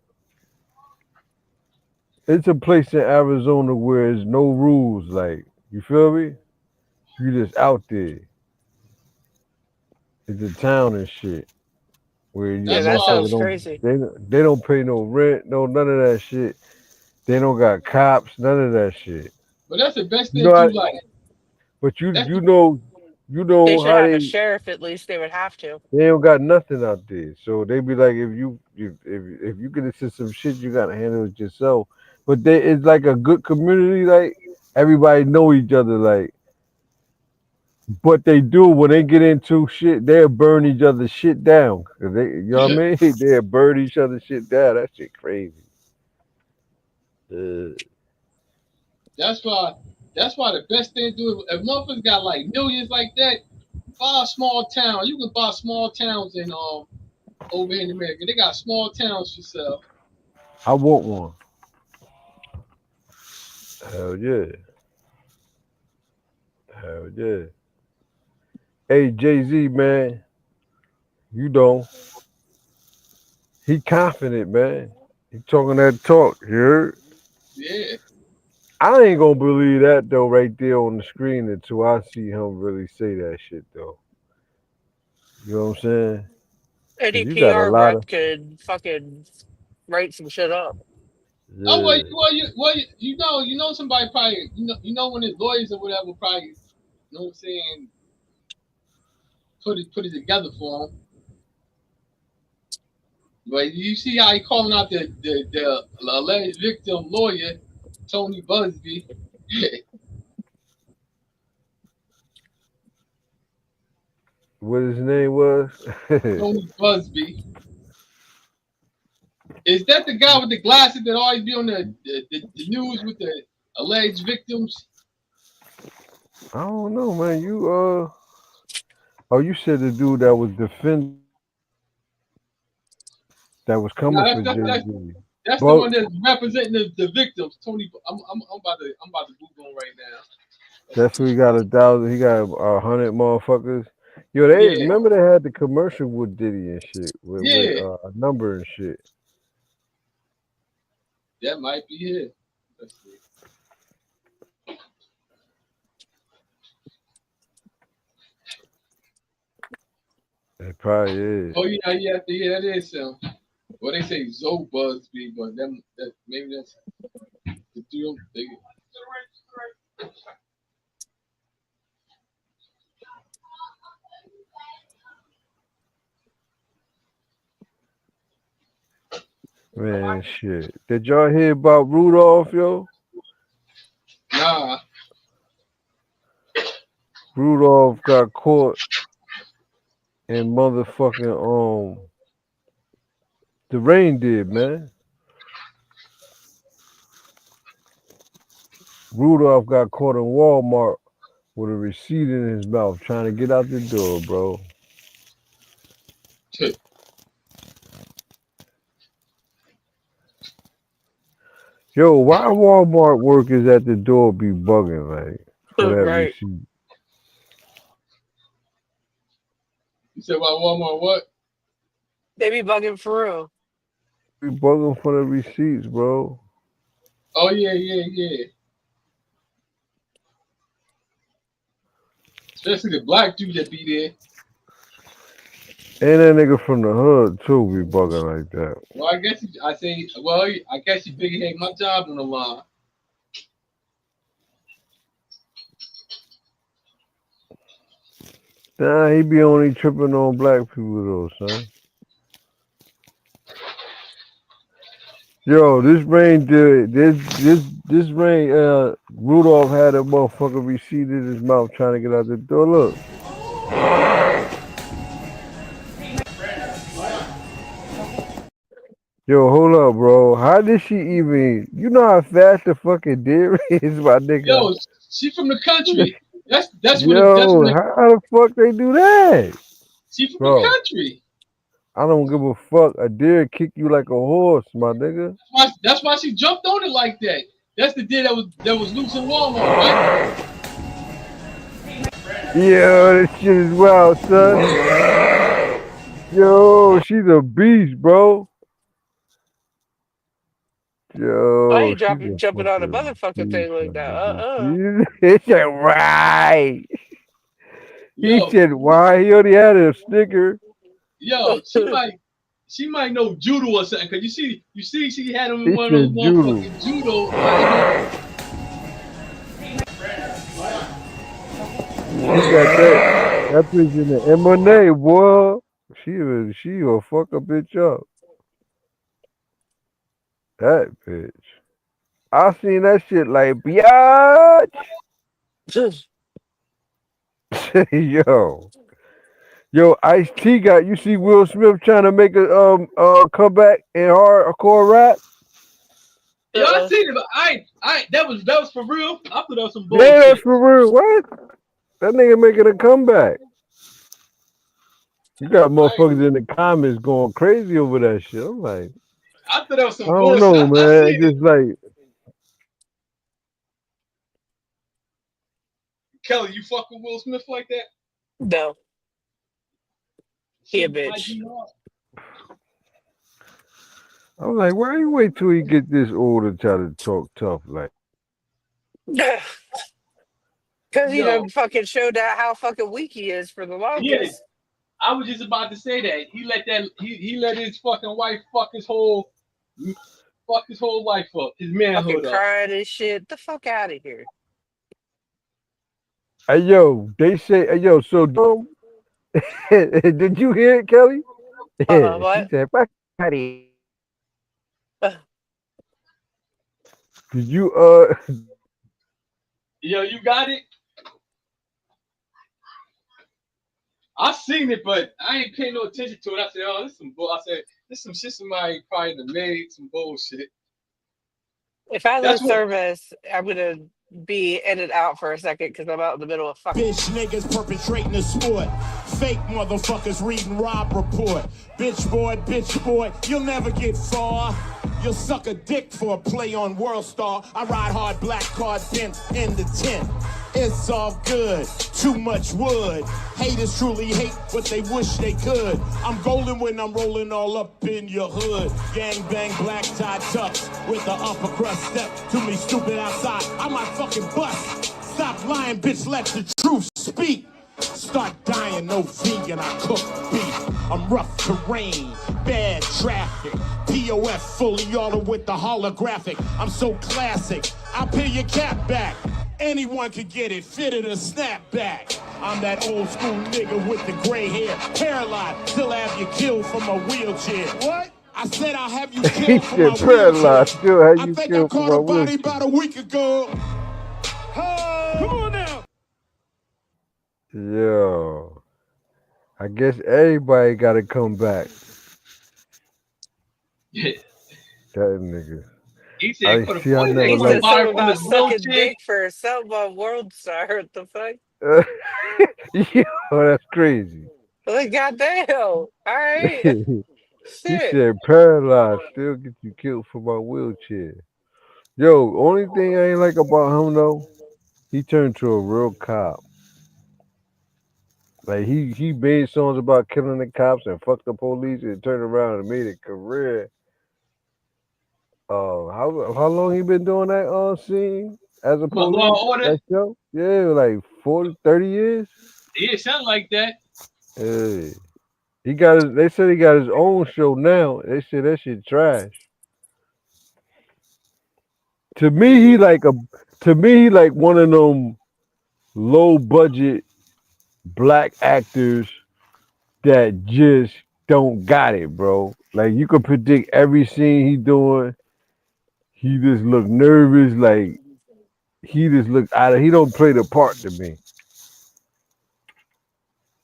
Speaker 1: It's a place in Arizona where there's no rules. Like you feel me? You just out there. It's a town and shit where you
Speaker 2: Yeah,
Speaker 4: That's
Speaker 2: that
Speaker 4: why.
Speaker 1: motherfucker
Speaker 2: sounds
Speaker 1: don't
Speaker 2: crazy.
Speaker 1: they don't pay no rent, no none of that shit. They don't got cops, none of that shit.
Speaker 4: But that's the best
Speaker 1: You
Speaker 4: thing
Speaker 1: know,
Speaker 4: too. Like
Speaker 1: but
Speaker 4: that's
Speaker 1: you
Speaker 4: the
Speaker 1: know you
Speaker 2: They
Speaker 1: know
Speaker 2: should
Speaker 1: how
Speaker 2: have a sheriff at least. They would have to.
Speaker 1: they don't got nothing out there. So they be like, if you get into some shit, you gotta handle it yourself. But they it's like a good community. Like everybody know each other. Like what they do when they get into shit, they'll burn each other's shit down. 'Cause they, you know what I mean? They'll burn each other's shit down. That shit crazy. Uh,
Speaker 4: that's why that's why the best thing to do if motherfuckers got like millions like that, buy a small town. You can buy small towns in over here in America. They got small towns for sale.
Speaker 1: I want one. Hell yeah. Hell yeah. Hey Jay-Z, man, you know, he confident, man. He talking that talk, you heard?
Speaker 4: Yeah.
Speaker 1: I ain't gonna believe that though right there on the screen until I see him really say that shit though. You know what I'm saying? Cause
Speaker 2: Any
Speaker 1: you got a
Speaker 2: PR
Speaker 1: lot
Speaker 2: rep
Speaker 1: of
Speaker 2: could fucking write some shit up.
Speaker 4: Oh well,
Speaker 1: yeah.
Speaker 4: you know somebody probably when his lawyers or whatever probably know what I'm saying put it together for him. But you see how he calling out the alleged victim lawyer, Tony Busby.
Speaker 1: What his name was?
Speaker 4: Tony Busby. Is that the guy with the glasses that always be on the news with the alleged victims?
Speaker 1: I don't know, man. Oh, you said the dude that was defending that was
Speaker 4: No,
Speaker 1: coming for Jay-Z.
Speaker 4: that's the
Speaker 1: But
Speaker 4: one that's representing the victims. Tony, I'm about to Google him right now.
Speaker 1: that's who he got 1,000. He got 100 motherfuckers. Yo, they
Speaker 4: Yeah,
Speaker 1: remember they had the commercial with Diddy and shit with
Speaker 4: yeah,
Speaker 1: a number and shit.
Speaker 4: that might be it. Let's see.
Speaker 1: It probably is.
Speaker 4: Oh yeah, that is him. Well, they say Zoe Busby, but that maybe that's the dude.
Speaker 1: Man, shit. Did y'all hear about Rudolph, yo?
Speaker 4: Nah,
Speaker 1: Rudolph got caught in motherfucking the reindeer, man. Rudolph got caught in Walmart with a receipt in his mouth trying to get out the door, bro. Yo, why Walmart workers at the door be bugging like for that
Speaker 2: Right.
Speaker 1: receipt?
Speaker 4: you said about Walmart what?
Speaker 2: They be bugging for real.
Speaker 1: Be bugging for the receipts, bro.
Speaker 4: Oh yeah. Especially the black dude that be there.
Speaker 1: And that nigga from the hood too be bugging like that.
Speaker 4: Well, I guess I guess you figure, hey, my job on the line.
Speaker 1: Nah, he be only tripping on black people though, son. Yo, this reindeer, this rain, Rudolph had a motherfucker receipt in his mouth trying to get out the door. Look. Yo, hold up, bro. How How did she even? You know how fast the fucking deer is, my nigga.
Speaker 4: Yo, she from the country. That's when
Speaker 1: Yo, how the fuck they do that,
Speaker 4: she from the
Speaker 1: bro?
Speaker 4: country.
Speaker 1: I don't give a fuck. A deer kick you like a horse, my nigga.
Speaker 4: That's why she jumped on it like that. That's the deer that was loose in Walmart, right?
Speaker 1: Yo, this shit is wild, son. Yo, she's a beast, bro.
Speaker 2: I
Speaker 1: Yo,
Speaker 2: ain't
Speaker 1: she's a
Speaker 2: jumping on a
Speaker 1: fucking
Speaker 2: motherfucking
Speaker 1: beast,
Speaker 2: thing like
Speaker 1: my
Speaker 2: that.
Speaker 1: nigga. He said, right. He
Speaker 4: Yo,
Speaker 1: said, why? He already had a sticker.
Speaker 4: yo, she might know judo or something. Cause you see, she had him in
Speaker 1: He
Speaker 4: one of those
Speaker 1: said, judo.
Speaker 4: motherfucking judo. Like,
Speaker 1: She got that bitch in the M&A, boy. She will fuck a bitch up. That bitch. I seen that shit like, biatch. Yo. Yo, Ice-T got, you see Will Smith trying to make a comeback in hardcore rap?
Speaker 4: yo, I seen it, but I that was for real. I thought that was some
Speaker 1: Yeah, that's
Speaker 4: bullshit.
Speaker 1: for real. What? That nigga making a comeback. You got motherfuckers in the comments going crazy over that shit. I'm like,
Speaker 4: I thought that was
Speaker 1: I
Speaker 4: some
Speaker 1: don't
Speaker 4: bullshit.
Speaker 1: know,
Speaker 4: I
Speaker 1: man. It's
Speaker 4: seen it.
Speaker 1: just like,
Speaker 4: Kelly, you fuck with Will Smith like that?
Speaker 2: No, he a
Speaker 4: Shit, like,
Speaker 2: bitch.
Speaker 4: you know,
Speaker 1: I'm like, why you wait till he get this old and try to talk tough? Like,
Speaker 2: Because he
Speaker 4: yo,
Speaker 2: done fucking showed out how fucking weak he is for the
Speaker 4: yeah.
Speaker 2: longest.
Speaker 4: I was just about to say that he let his fucking wife fuck his whole life up, his
Speaker 2: Fucking
Speaker 4: manhood up.
Speaker 2: crying and shit. The fuck out of here.
Speaker 1: hey, yo, they say, hey, yo, so did you hear it, Kelly? She
Speaker 2: What?
Speaker 1: said, fuck out of here. Did you,
Speaker 4: Yo, you got it. I seen it, but I ain't paying no attention to it. I said, "Oh, this some bull." I said, "This some shit somebody probably done made some bullshit."
Speaker 2: If I
Speaker 4: That's
Speaker 2: lose
Speaker 4: what.
Speaker 2: service, I'm gonna be in and out for a second because I'm out in the middle of fucking.
Speaker 8: Bitch niggas perpetrating the sport. Fake motherfuckers reading Rob report. Bitch boy, you'll never get far. You'll suck a dick for a play on World Star. I ride hard, black card bent in the tent. It's all good, too much wood. Haters truly hate what they wish they could. I'm golden when I'm rolling all up in your hood. Gang bang, black tie tux with the upper crust step to me stupid outside. I might fucking bust. Stop lying, bitch, let the truth speak. Start dying, no vegan, I cook beef. I'm rough terrain, bad traffic. POF fully ordered with the holographic. I'm so classic, I'll pay your cap back. Anyone could get it, fitted a snapback. I'm that old school nigga with the gray hair. Paralyzed, still have you killed from a wheelchair. What? I said I'll have you
Speaker 1: he
Speaker 8: killed from
Speaker 1: said,
Speaker 8: a wheelchair.
Speaker 1: paralyzed, still how
Speaker 8: I
Speaker 1: you
Speaker 8: think I
Speaker 1: kill for
Speaker 8: caught
Speaker 1: my
Speaker 8: a body
Speaker 1: wheelchair.
Speaker 8: about a week ago. Come on now.
Speaker 1: Yo, I guess everybody got to come back.
Speaker 4: Yeah.
Speaker 1: That nigga.
Speaker 4: He said,
Speaker 1: I
Speaker 4: "What
Speaker 1: see, I
Speaker 4: they
Speaker 1: never
Speaker 2: He
Speaker 4: caught a
Speaker 2: said
Speaker 1: like.
Speaker 4: body
Speaker 2: something
Speaker 4: from
Speaker 2: about
Speaker 4: his
Speaker 2: sucking
Speaker 4: wheelchair."
Speaker 2: dick for something on World Star. What the fuck?
Speaker 1: Yo, that's crazy.
Speaker 2: Like, goddamn. All right.
Speaker 1: He
Speaker 2: Shit.
Speaker 1: said, paralyzed, still get you killed for my wheelchair. Yo, only thing I ain't like about him though, he turned to a real cop. Like he made songs about killing the cops and fuck the police and turned around and made a career. How long he been doing that scene as a
Speaker 4: But Law and
Speaker 1: police?
Speaker 4: Order,
Speaker 1: That show? Yeah, like 40, 30 years.
Speaker 4: yeah, it sound like that.
Speaker 1: Yeah. He got his. They said he got his own show now. They said that shit trash. To me, he like a. To me, he like one of them low budget black actors that just don't got it, bro. Like you could predict every scene he doing. He just look nervous, like he just look out of. He don't play the part to me.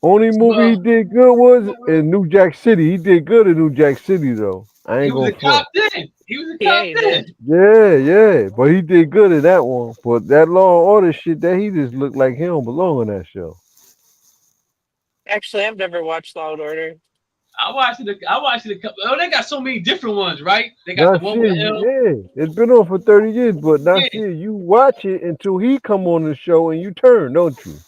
Speaker 1: Only movie he
Speaker 4: Well,
Speaker 1: did good was in New Jack City. He did good in New Jack City though. I
Speaker 4: he
Speaker 1: ain't
Speaker 4: was
Speaker 1: gonna
Speaker 4: a cop
Speaker 1: front.
Speaker 4: then. He was a
Speaker 2: Yeah,
Speaker 4: cop
Speaker 2: he
Speaker 4: then.
Speaker 2: did.
Speaker 1: Yeah. But he did good in that one. But that Law and Order shit, that he just looked like he don't belong on that show.
Speaker 2: Actually, I've never watched Law and Order.
Speaker 4: I watched it. A couple. Oh, they got so many different ones, right? They got the
Speaker 1: Now
Speaker 4: one with
Speaker 1: shit,
Speaker 4: him.
Speaker 1: yeah, it's been on for 30 years, but now
Speaker 4: Yeah,
Speaker 1: shit, you watch it until he come on the show and you turn, don't you?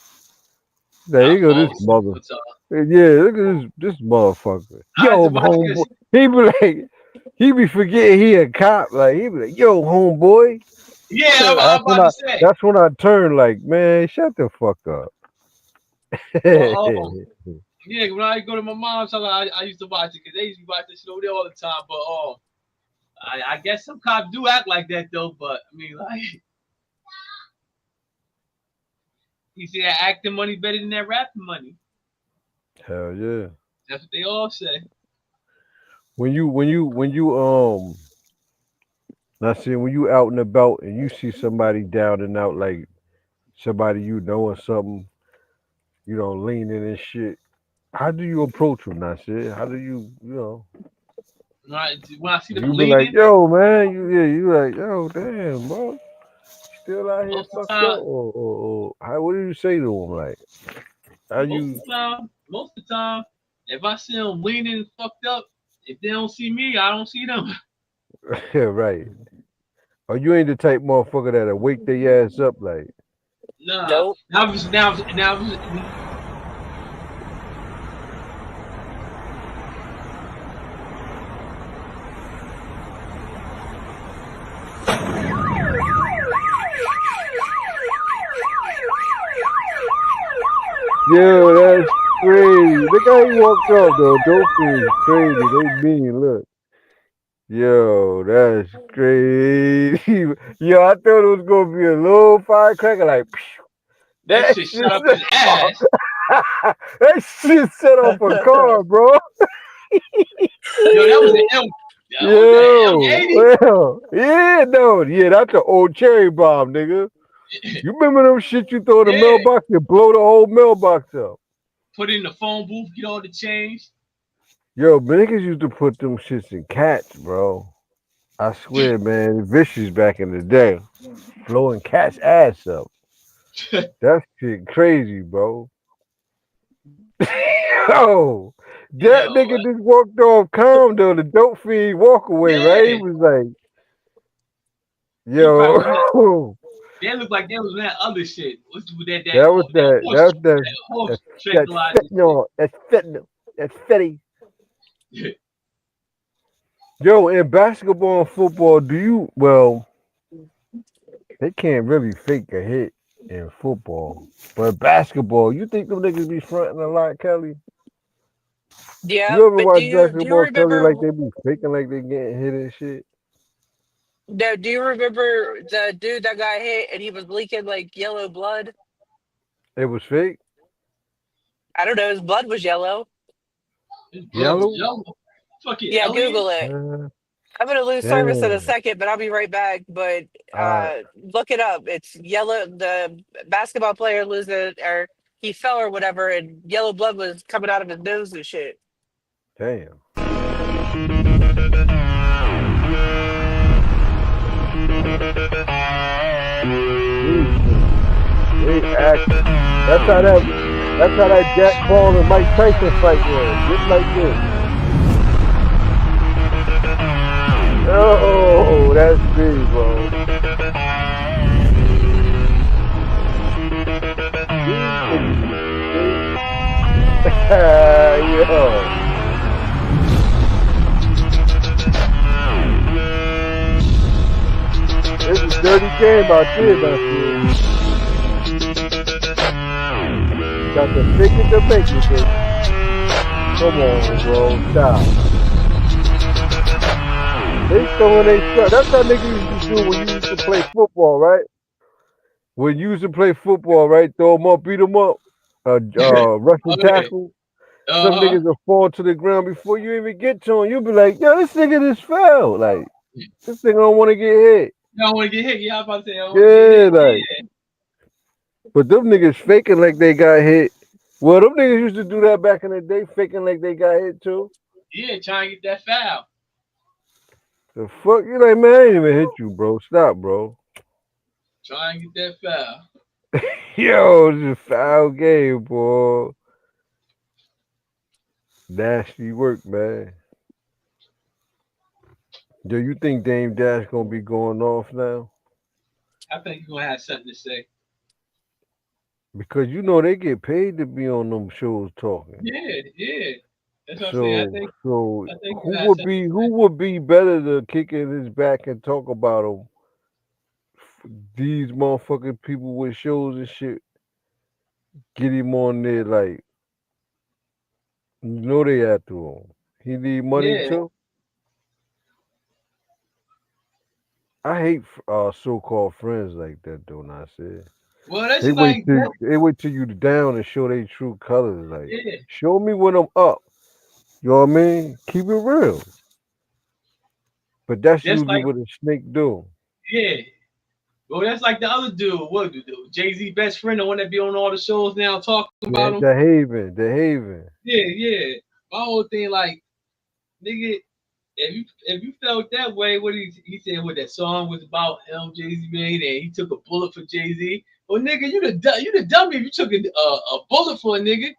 Speaker 1: There
Speaker 4: I
Speaker 1: you go,
Speaker 4: fall
Speaker 1: this
Speaker 4: asleep
Speaker 1: mother.
Speaker 4: all the time.
Speaker 1: Yeah, look at this motherfucker.
Speaker 4: I had
Speaker 1: Yo,
Speaker 4: to watch
Speaker 1: homeboy.
Speaker 4: because
Speaker 1: He be like, he be forgetting he a cop. Like he be like, yo, homeboy.
Speaker 4: yeah, I'm
Speaker 1: That's when
Speaker 4: about
Speaker 1: I
Speaker 4: to say.
Speaker 1: that's when I turn like, man, shut the fuck up.
Speaker 4: But yeah, when I go to my mom's house, I used to watch it because they used to watch this shit over there all the time. But I guess some cops do act like that though. But I mean, like, he said acting money better than that rapping money.
Speaker 1: Hell yeah.
Speaker 4: That's what they all say.
Speaker 1: When you now see when you out and about and you see somebody down and out like somebody you know or something, leaning and shit. How do you approach them, now shit? How do you
Speaker 4: When I see them
Speaker 1: you be like,
Speaker 4: leaning,
Speaker 1: yo, man, you like, yo, damn, bro, still out here
Speaker 4: most of the
Speaker 1: fucked up,
Speaker 4: time,
Speaker 1: or how? What do you say to them? Like, how you?
Speaker 4: most of the time, if I see them leaning and fucked up, if they don't see me, I don't see them.
Speaker 1: Yeah, right. Or you ain't the type motherfucker that'll wake their ass up like,
Speaker 4: Nah.
Speaker 2: Nope.
Speaker 4: Now,
Speaker 1: yo, that's crazy. Look how he walked off though. Dope is crazy. They mean, look. Yo, that's crazy. Yo, I thought it was gonna be a little firecracker, like
Speaker 4: that
Speaker 1: that
Speaker 4: shit
Speaker 1: shit
Speaker 4: shut up
Speaker 1: set
Speaker 4: his ass.
Speaker 1: that shit set off a car, bro.
Speaker 4: Yo, that was an M. That was an
Speaker 1: Yo,
Speaker 4: M80.
Speaker 1: well, yeah, no, yeah, that's an old cherry bomb, nigga. You remember them shit you throw in the
Speaker 4: Yeah.
Speaker 1: mailbox, you blow the whole mailbox up.
Speaker 4: Put it in the phone booth, get all the change.
Speaker 1: Yo, niggas used to put them shits in cats, bro. I swear, man, vicious back in the day, blowing cats' ass up. That shit crazy, bro. Yo, that
Speaker 4: Yo,
Speaker 1: nigga just walked off calm though. The dope fiend walk away, right? He
Speaker 4: yeah.
Speaker 1: was like,
Speaker 4: He probably was
Speaker 1: yo,
Speaker 4: they look like they was that other shit. What's with that
Speaker 1: that was
Speaker 4: horse
Speaker 1: that
Speaker 4: horse
Speaker 1: that's
Speaker 4: tranquilizer
Speaker 1: fentanyl, that's fetty. Yo, in basketball and football, they can't really fake a hit in football. But basketball, you think them niggas be fronting a lot, Kelly?
Speaker 2: Yeah,
Speaker 1: You ever
Speaker 2: but do
Speaker 1: watch
Speaker 2: you
Speaker 1: basketball, Kelly,
Speaker 2: remember?
Speaker 1: like they be faking like they getting hit and shit?
Speaker 2: No, do you remember the dude that got hit and he was leaking like yellow blood?
Speaker 1: It was fake?
Speaker 2: I don't know. His blood was yellow.
Speaker 4: His blood was
Speaker 1: Yellow?
Speaker 4: yellow. Fucking
Speaker 2: Yeah,
Speaker 4: alien.
Speaker 2: Google it. I'm gonna lose service in a
Speaker 1: Damn.
Speaker 2: second, but I'll be right back. But
Speaker 1: Alright.
Speaker 2: look it up. It's yellow. The basketball player loses, or he fell or whatever, and yellow blood was coming out of his nose and shit.
Speaker 1: Damn. They acting. That's how that Jack Paul and Mike Tyson fight was. Just like this. Oh, that's big, bro. Yo. It's a dirty game out there, man. Got the fake it to make it, baby. Come on, bro. Stop. They throwing they stuff. That's how niggas used to do when you used to play football, right? When you used to play football, right? Throw them up, beat them up, rushing tackle. Some niggas will fall to the ground before you even get to him. You'll be like, yo, this nigga just fell. Like, this nigga don't want to get hit.
Speaker 4: You don't want to get hit. Yeah, I was about to say.
Speaker 1: Yeah, like. But them niggas faking like they got hit. Well, them niggas used to do that back in the day, faking like they got hit too.
Speaker 4: Yeah, trying to get that foul.
Speaker 1: The fuck? You like, man, I ain't even hit you, bro. Stop, bro.
Speaker 4: Try and get that foul.
Speaker 1: Yo, it's a foul game, boy. Nasty work, man. Do you think Dame Dash gonna be going off now?
Speaker 4: I think you're gonna have something to say.
Speaker 1: Because you know they get paid to be on them shows talking.
Speaker 4: Yeah, yeah. That's what I'm saying.
Speaker 1: So, so
Speaker 4: I think
Speaker 1: who
Speaker 4: you have
Speaker 1: would
Speaker 4: something
Speaker 1: be
Speaker 4: to
Speaker 1: who
Speaker 4: say.
Speaker 1: would be better to kick in his back and talk about him? These motherfucking people with shows and shit get him on there like you know they after him. He need money
Speaker 4: Yeah.
Speaker 1: too. I hate so-called friends like that though. Not said.
Speaker 4: Well, that's
Speaker 1: They wait
Speaker 4: like
Speaker 1: till
Speaker 4: that.
Speaker 1: they wait till you down and show their true colors. Like,
Speaker 4: Yeah.
Speaker 1: show me when I'm up. You know what I mean? Keep it real. But that's
Speaker 4: Just
Speaker 1: usually
Speaker 4: like
Speaker 1: what a snake do.
Speaker 4: yeah. Well, that's like the other dude. What do Jay-Z best friend, the one that be on all the shows now talking
Speaker 1: Yeah,
Speaker 4: about him.
Speaker 1: the Haven, the Haven.
Speaker 4: Yeah, yeah. My whole thing, like, nigga, if you felt that way, what he said what that song was about him, Jay-Z made, and he took a bullet for Jay-Z. Well, nigga, you the dummy if you took a bullet for a nigga.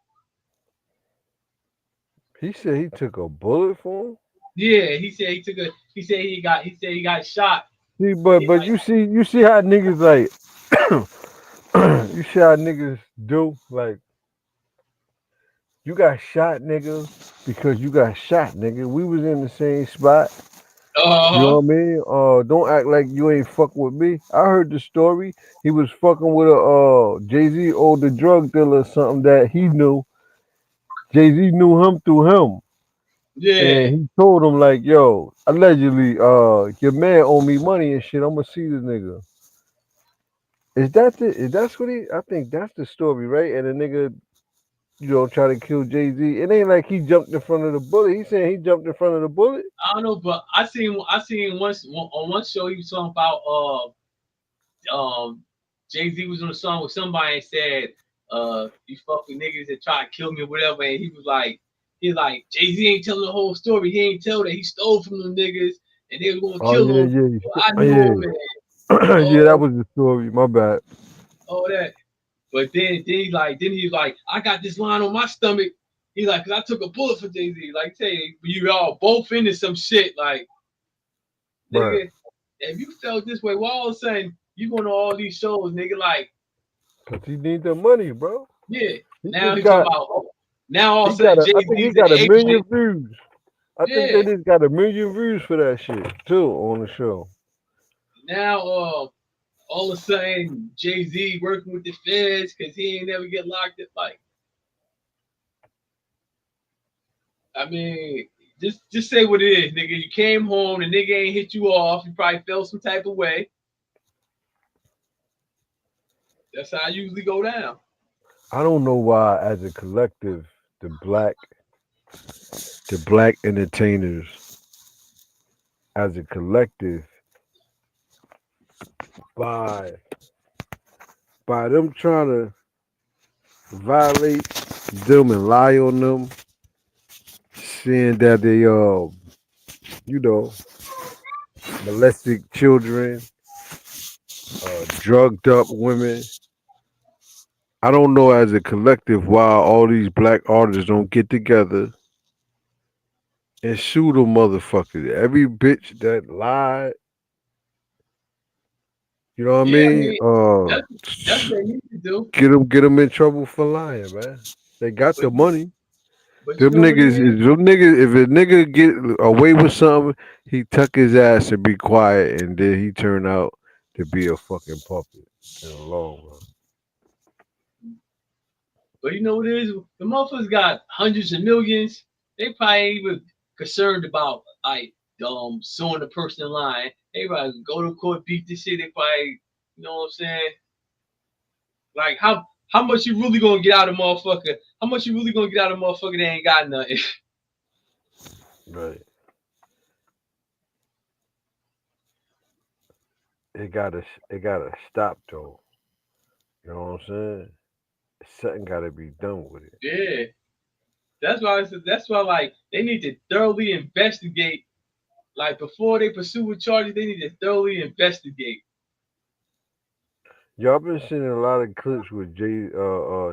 Speaker 1: He said he took a bullet for him.
Speaker 4: Yeah, he said he got shot.
Speaker 1: See, but
Speaker 4: Like,
Speaker 1: you see how niggas like you see how niggas do like you got shot, nigga, because you got shot, nigga. We was in the same spot. You
Speaker 4: uh-huh.
Speaker 1: know what I mean? Don't act like you ain't fuck with me. I heard the story. He was fucking with a Jay-Z owed the drug dealer something that he knew. Jay-Z knew him through him.
Speaker 4: Yeah.
Speaker 1: And he told him like, yo, allegedly, your man owe me money and shit. I'ma see the nigga. Is that's what he I think that's the story, right? And the nigga, try to kill Jay-Z. It ain't like he jumped in front of the bullet. He saying he jumped in front of the bullet.
Speaker 4: I don't know, but I seen once on one show he was talking about Jay Z was on a song with somebody and said you fuck with niggas that try to kill me or whatever, and he like Jay Z ain't telling the whole story. He ain't tell that he stole from them niggas and they was gonna
Speaker 1: Oh
Speaker 4: kill
Speaker 1: yeah,
Speaker 4: him.
Speaker 1: yeah.
Speaker 4: So I knew him and
Speaker 1: Yeah, that
Speaker 4: all
Speaker 1: was the story. My bad.
Speaker 4: all that. But then he was like, I got this line on my stomach. He like, cause I took a bullet for Jay Z. Like, say you all both into some shit. Like,
Speaker 1: Right.
Speaker 4: nigga, if you felt this way, why all of a sudden you going to all these shows, nigga? Like,
Speaker 1: Cause he need the money, bro.
Speaker 4: yeah.
Speaker 1: He
Speaker 4: Now
Speaker 1: just
Speaker 4: he talking
Speaker 1: got
Speaker 4: about now all of
Speaker 1: he
Speaker 4: a sudden
Speaker 1: got
Speaker 4: Jay
Speaker 1: I think he
Speaker 4: Z's an
Speaker 1: got a million
Speaker 4: agent.
Speaker 1: views. I think they
Speaker 4: Yeah.
Speaker 1: just got a million views for that shit too on the show.
Speaker 4: Now all of a sudden Jay Z working with the feds because he ain't never get locked up. Like, I mean, just say what it is, nigga. You came home, the nigga ain't hit you off. You probably felt some type of way. That's how I usually go down.
Speaker 1: I don't know why as a collective the black entertainers as a collective by them trying to violate them and lie on them, saying that they you know molested children, drugged up women. I don't know as a collective why all these black artists don't get together and sue them motherfuckers. Every bitch that lied, you know what I
Speaker 4: Yeah, I
Speaker 1: mean?
Speaker 4: mean, that's what they need to do.
Speaker 1: Get them in trouble for lying, man. They got
Speaker 4: But
Speaker 1: the money.
Speaker 4: you know what it is?
Speaker 1: Them niggas, if a nigga get away with something, he tuck his ass and be quiet, and then he turn out to be a fucking puppet in the long run.
Speaker 4: But you know what it is? The motherfuckers got hundreds of millions. They probably ain't even concerned about like suing the person in line. They probably go to court, beat this shit. They probably, you know what I'm saying? Like how much you really gonna get out of motherfucker? How much you really gonna get out of motherfucker that ain't got nothing?
Speaker 1: Right. It gotta stop though. You know what I'm saying? Something gotta be done with it.
Speaker 4: Yeah. That's why like they need to thoroughly investigate Like before they pursue charges, they need to thoroughly investigate.
Speaker 1: Y'all been seeing a lot of clips with Jay.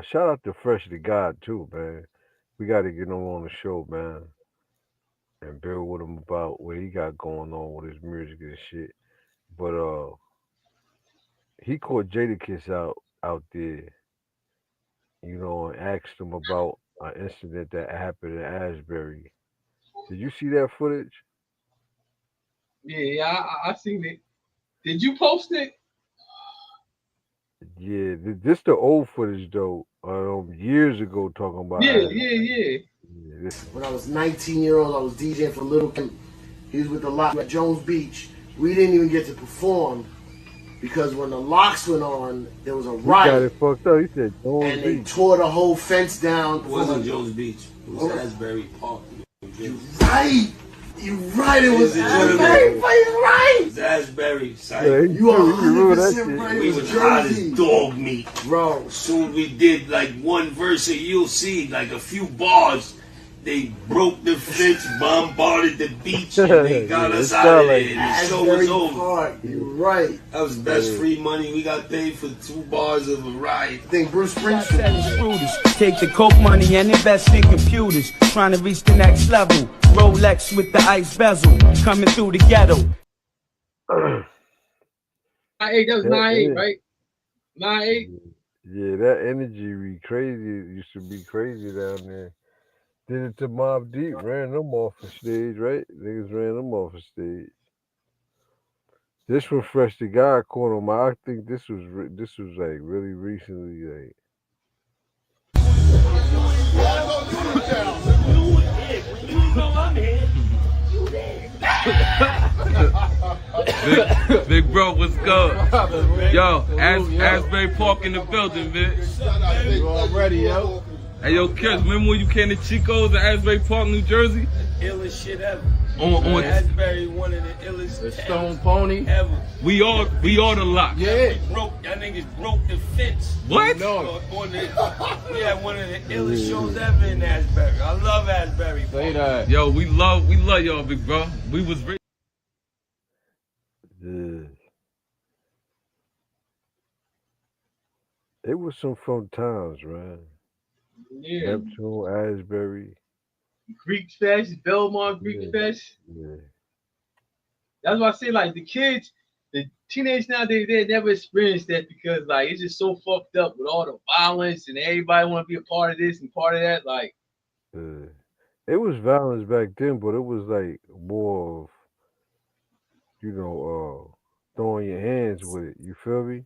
Speaker 1: Shout out to Fresh the God too, man. We got to get him on the show, man, and build with him about what he got going on with his music and shit. But he caught Jadakiss out there, and asked him about an incident that happened in Asbury. Did you see that footage?
Speaker 4: Yeah, I seen it. Did you post it?
Speaker 1: Yeah, this the old footage though. Years ago, talking about
Speaker 4: Yeah,
Speaker 1: Asbury.
Speaker 4: yeah.
Speaker 1: Yeah,
Speaker 9: When I was 19 years old, I was DJing for Little Kim. He was with the Locks at Jones Beach. We didn't even get to perform because when the Locks went on, there was a
Speaker 1: he got
Speaker 9: riot.
Speaker 1: it fucked up. He said,
Speaker 9: And they tore the whole fence down.
Speaker 10: It wasn't Jones Beach. It was Asbury Park.
Speaker 9: You're right. You're right. It was Asbury. You're right.
Speaker 10: It was Asbury.
Speaker 1: Yeah,
Speaker 9: You are
Speaker 1: remember that
Speaker 9: 100%
Speaker 1: shit.
Speaker 9: right.
Speaker 10: We
Speaker 9: It
Speaker 10: was
Speaker 9: was
Speaker 10: hot as
Speaker 9: Jersey.
Speaker 10: dog meat.
Speaker 9: Bro.
Speaker 10: As soon as we did like one verse, you'll see like a few bars. They broke the fence, bombarded the beach, and they got
Speaker 1: Yeah,
Speaker 10: us
Speaker 1: it
Speaker 10: out
Speaker 1: sound
Speaker 10: of there.
Speaker 1: like
Speaker 10: And the show was
Speaker 9: Asbury
Speaker 10: over.
Speaker 9: Park. You're right.
Speaker 10: That was best free money. We got paid for 2 bars of a ride.
Speaker 9: I think Bruce Springsteen.
Speaker 11: Take the coke money and invest in computers. Trying to reach the next level. Rolex with the ice bezel. Coming through the ghetto.
Speaker 4: 9-8, that was
Speaker 1: Yeah,
Speaker 4: 9-8,
Speaker 1: yeah.
Speaker 4: right? 9-8.
Speaker 1: Yeah, that energy be crazy. It used to be crazy down there. Did it to Mob Deep, ran them off the stage, right? Niggas ran them off the stage. This one, Fresh the Guy caught him. I think this was like really recently, like.
Speaker 12: Big bro, what's good? Yo, Asbury Park in the building, bitch.
Speaker 13: You already, yo.
Speaker 12: Hey, yo, kids, remember when you came to Chico's in Asbury Park, New Jersey?
Speaker 13: Illest shit ever.
Speaker 12: On
Speaker 13: Asbury, one of the illest. The Stone Pony.
Speaker 12: Ever. We are the lock.
Speaker 13: Yeah.
Speaker 10: Y'all niggas broke the fence.
Speaker 12: What?
Speaker 10: No. We had one of the illest shows ever in Asbury. I love Asbury.
Speaker 13: Say that.
Speaker 12: Yo, we love y'all, big bro. We was ready.
Speaker 1: Yeah. It was some fun times, man.
Speaker 4: Yeah.
Speaker 1: Neptune, Asbury.
Speaker 4: Greek Fest, Belmont Greek Fest.
Speaker 1: Yeah.
Speaker 4: That's why I say, like, the kids, the teenagers nowadays, they never experienced that because, like, it's just so fucked up with all the violence and everybody want to be a part of this and part of that. Like,
Speaker 1: It was violence back then, but it was like more of, throwing your hands with it. You feel me?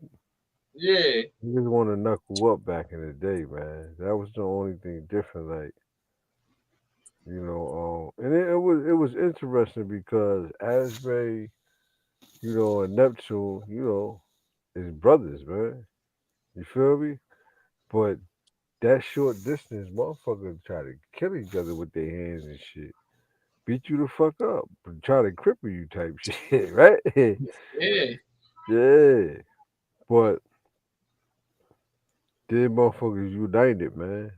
Speaker 4: yeah.
Speaker 1: You just want to knuckle up back in the day, man. That was the only thing different, like, and it was interesting because Asbury, and Neptune, is brothers, man. You feel me? But that short distance, motherfuckers try to kill each other with their hands and shit. Beat you the fuck up. Try to cripple you type shit, right?
Speaker 4: Yeah.
Speaker 1: Yeah. But then motherfuckers united, man.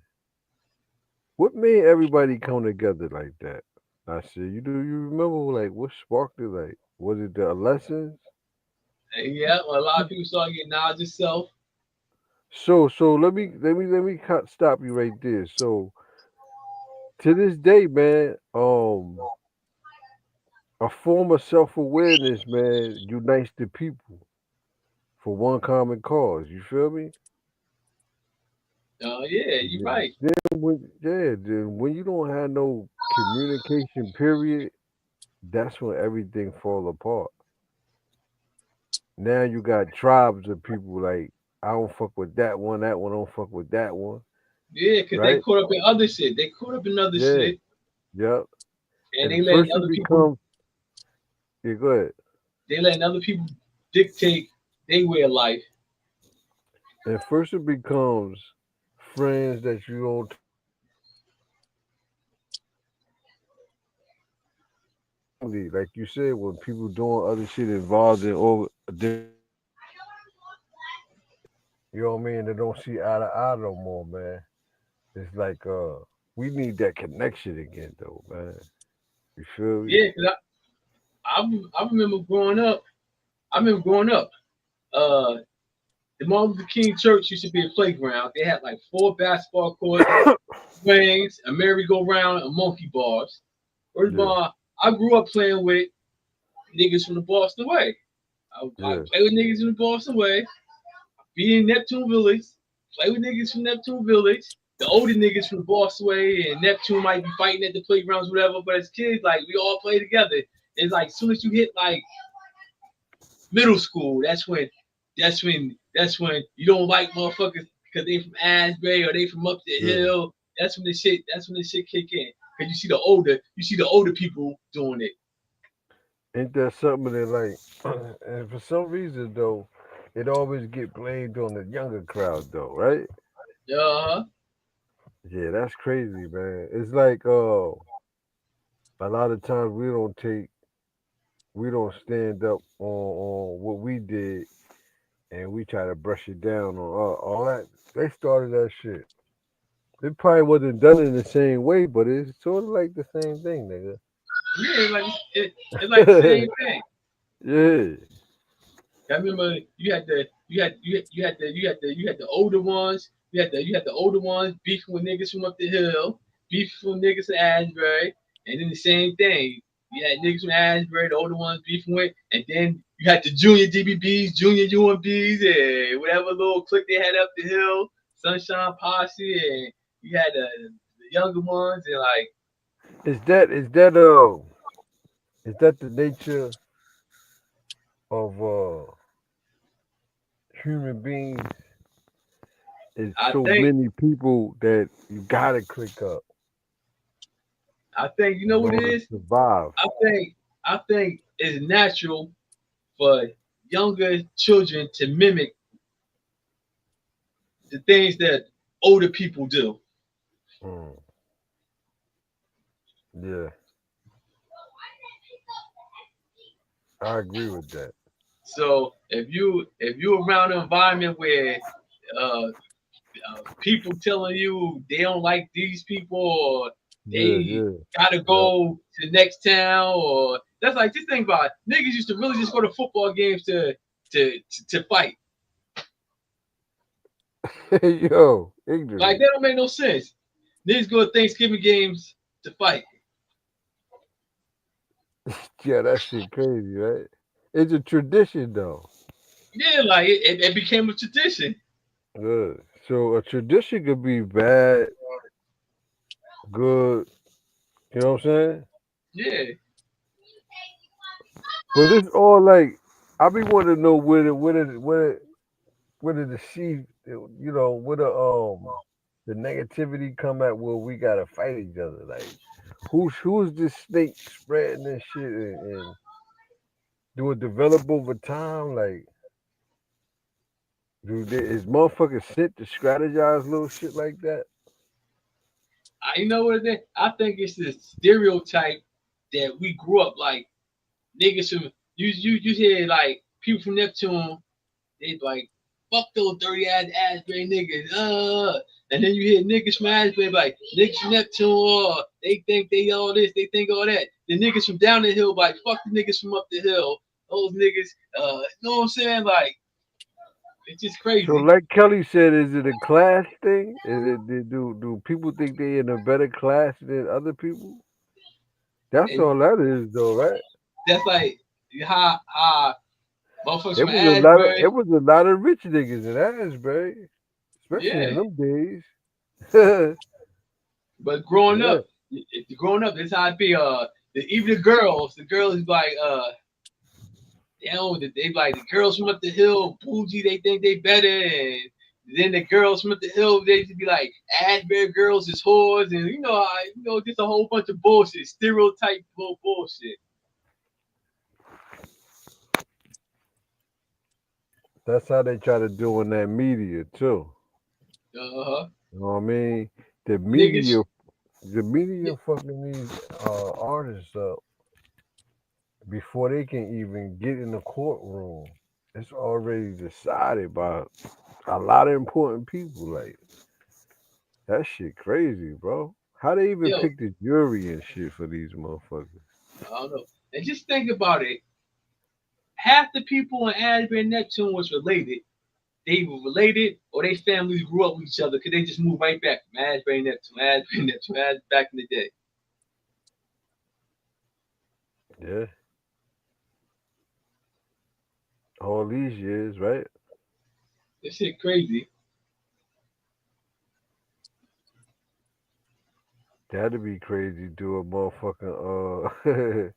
Speaker 1: What made everybody come together like that? I said, you remember like what sparked it? Like, was it the lessons?
Speaker 4: Yeah, a lot of people start getting knowledge of self.
Speaker 1: So let me stop you right there. So to this day, man, a form of self-awareness, man, unites the people for one common cause. You feel me?
Speaker 4: Yeah, you're right.
Speaker 1: Then when you don't have no communication, period, that's when everything fall apart. Now you got tribes of people like, I don't fuck with that one don't fuck with that one.
Speaker 4: Yeah, because they caught up in other shit. They caught up in other shit.
Speaker 1: Yep.
Speaker 4: And they let other people.
Speaker 1: Yeah, go ahead.
Speaker 4: They letting other people dictate their way of life.
Speaker 1: And first it becomes friends that you don't. Like you said, when people doing other shit involved in all, you know what I mean? They don't see eye to eye no more, man. It's like we need that connection again, though, man. You feel me?
Speaker 4: Yeah, I remember growing up. Uh, the Martin Luther King Church used to be a playground. They had like 4 basketball courts, swings, a merry-go-round, and monkey bars. First of
Speaker 1: Yeah,
Speaker 4: all, I grew up playing with niggas from the Boston way. I
Speaker 1: yeah,
Speaker 4: play with niggas from the Boston way. Be in Neptune Village. Play with niggas from Neptune Village. The older niggas from the Boston way and Neptune might be fighting at the playgrounds, whatever. But as kids, like we all play together. It's like as soon as you hit like middle school, that's when you don't like motherfuckers because they from Asbury or they from up the
Speaker 1: yeah.
Speaker 4: hill. That's when the shit kick in. Cause you see the older people doing it.
Speaker 1: Ain't that something that like? And for some reason though, it always get blamed on the younger crowd though, right?
Speaker 4: Uh-huh.
Speaker 1: Yeah, that's crazy, man. It's like a lot of times we don't stand up on what we did, and we try to brush it down on all that. They started that shit. It probably wasn't done in the same way, but it's sort of like the same thing, nigga.
Speaker 4: Yeah, it's like the same thing.
Speaker 1: Yeah,
Speaker 4: I remember you had the older ones. You had the older ones beefing with niggas from up the hill, beefing with niggas from Asbury, and then the same thing. You had niggas from Asbury, the older ones beefing with, and then you had the junior DBBs, junior UMBs, and whatever little clique they had up the hill, Sunshine Posse, and you had the younger ones, and like
Speaker 1: is that the nature of human beings? It's
Speaker 4: I
Speaker 1: so
Speaker 4: think
Speaker 1: many people that you gotta click up
Speaker 4: I think you know
Speaker 1: in
Speaker 4: what it
Speaker 1: order to
Speaker 4: is.
Speaker 1: survive.
Speaker 4: I think it's natural for younger children to mimic the things that older people do.
Speaker 1: Mm, yeah, I agree with that.
Speaker 4: So if you around an environment where uh, people telling you they don't like these people or
Speaker 1: Yeah,
Speaker 4: they
Speaker 1: yeah,
Speaker 4: gotta
Speaker 1: yeah.
Speaker 4: go to the next town or that's like just think about it. Niggas used to really just go to football games to fight.
Speaker 1: Yo,
Speaker 4: Like
Speaker 1: ignorant.
Speaker 4: that don't make no sense. Niggas go to Thanksgiving games to fight.
Speaker 1: Yeah, that shit crazy, right? It's a tradition though.
Speaker 4: Yeah, like it became a tradition.
Speaker 1: Good. So a tradition could be bad, good. You know what I'm saying?
Speaker 4: Yeah.
Speaker 1: But it's all like I be wanting to know where the seed, where the negativity come at where we gotta fight each other. Like who's this snake spreading this shit and do it develop over time? Like is motherfuckers sent to strategize little shit like that?
Speaker 4: You know what it is? I think it's the stereotype that we grew up like niggas from you hear like people from Neptune, they like fuck those dirty Asbury niggas, and then you hear niggas from Asbury like niggas from Neptune, they think they all this, they think all that. The niggas from down the hill like fuck the niggas from up the hill, those niggas, you know what I'm saying? Like it's just
Speaker 1: So
Speaker 4: crazy.
Speaker 1: like Kelly said, is it a class thing? Do people think they in a better class than other people? That's
Speaker 4: And
Speaker 1: all that is though, right?
Speaker 4: that's like how motherfuckers
Speaker 1: It
Speaker 4: from
Speaker 1: was a lot of
Speaker 4: Asbury,
Speaker 1: rich niggas in Asbury, especially
Speaker 4: yeah.
Speaker 1: in them days. Yeah,
Speaker 4: But growing up, if you're growing up, that's how it be. Even the girls be like, they like the girls from up the hill, bougie, they think they better, and then the girls from up the hill, they just be like, Asbury girls is whores, and just a whole bunch of bullshit, stereotype bullshit.
Speaker 1: that's how they try to do in that media too.
Speaker 4: Uh huh.
Speaker 1: You know what I mean? The
Speaker 4: Niggas,
Speaker 1: media, the media fucking these artists up before they can even get in the courtroom. It's already decided by a lot of important people. Like that shit crazy, bro. How they even
Speaker 4: yo,
Speaker 1: pick the jury and shit for these motherfuckers?
Speaker 4: I don't know. And just think about it. Half the people in Asbury and Neptune was related. They were related, or their families grew up with each other because they just moved right back from Asbury and Neptune, back in the day.
Speaker 1: Yeah. All these years, right?
Speaker 4: This shit crazy.
Speaker 1: That'd be crazy. Do a motherfucking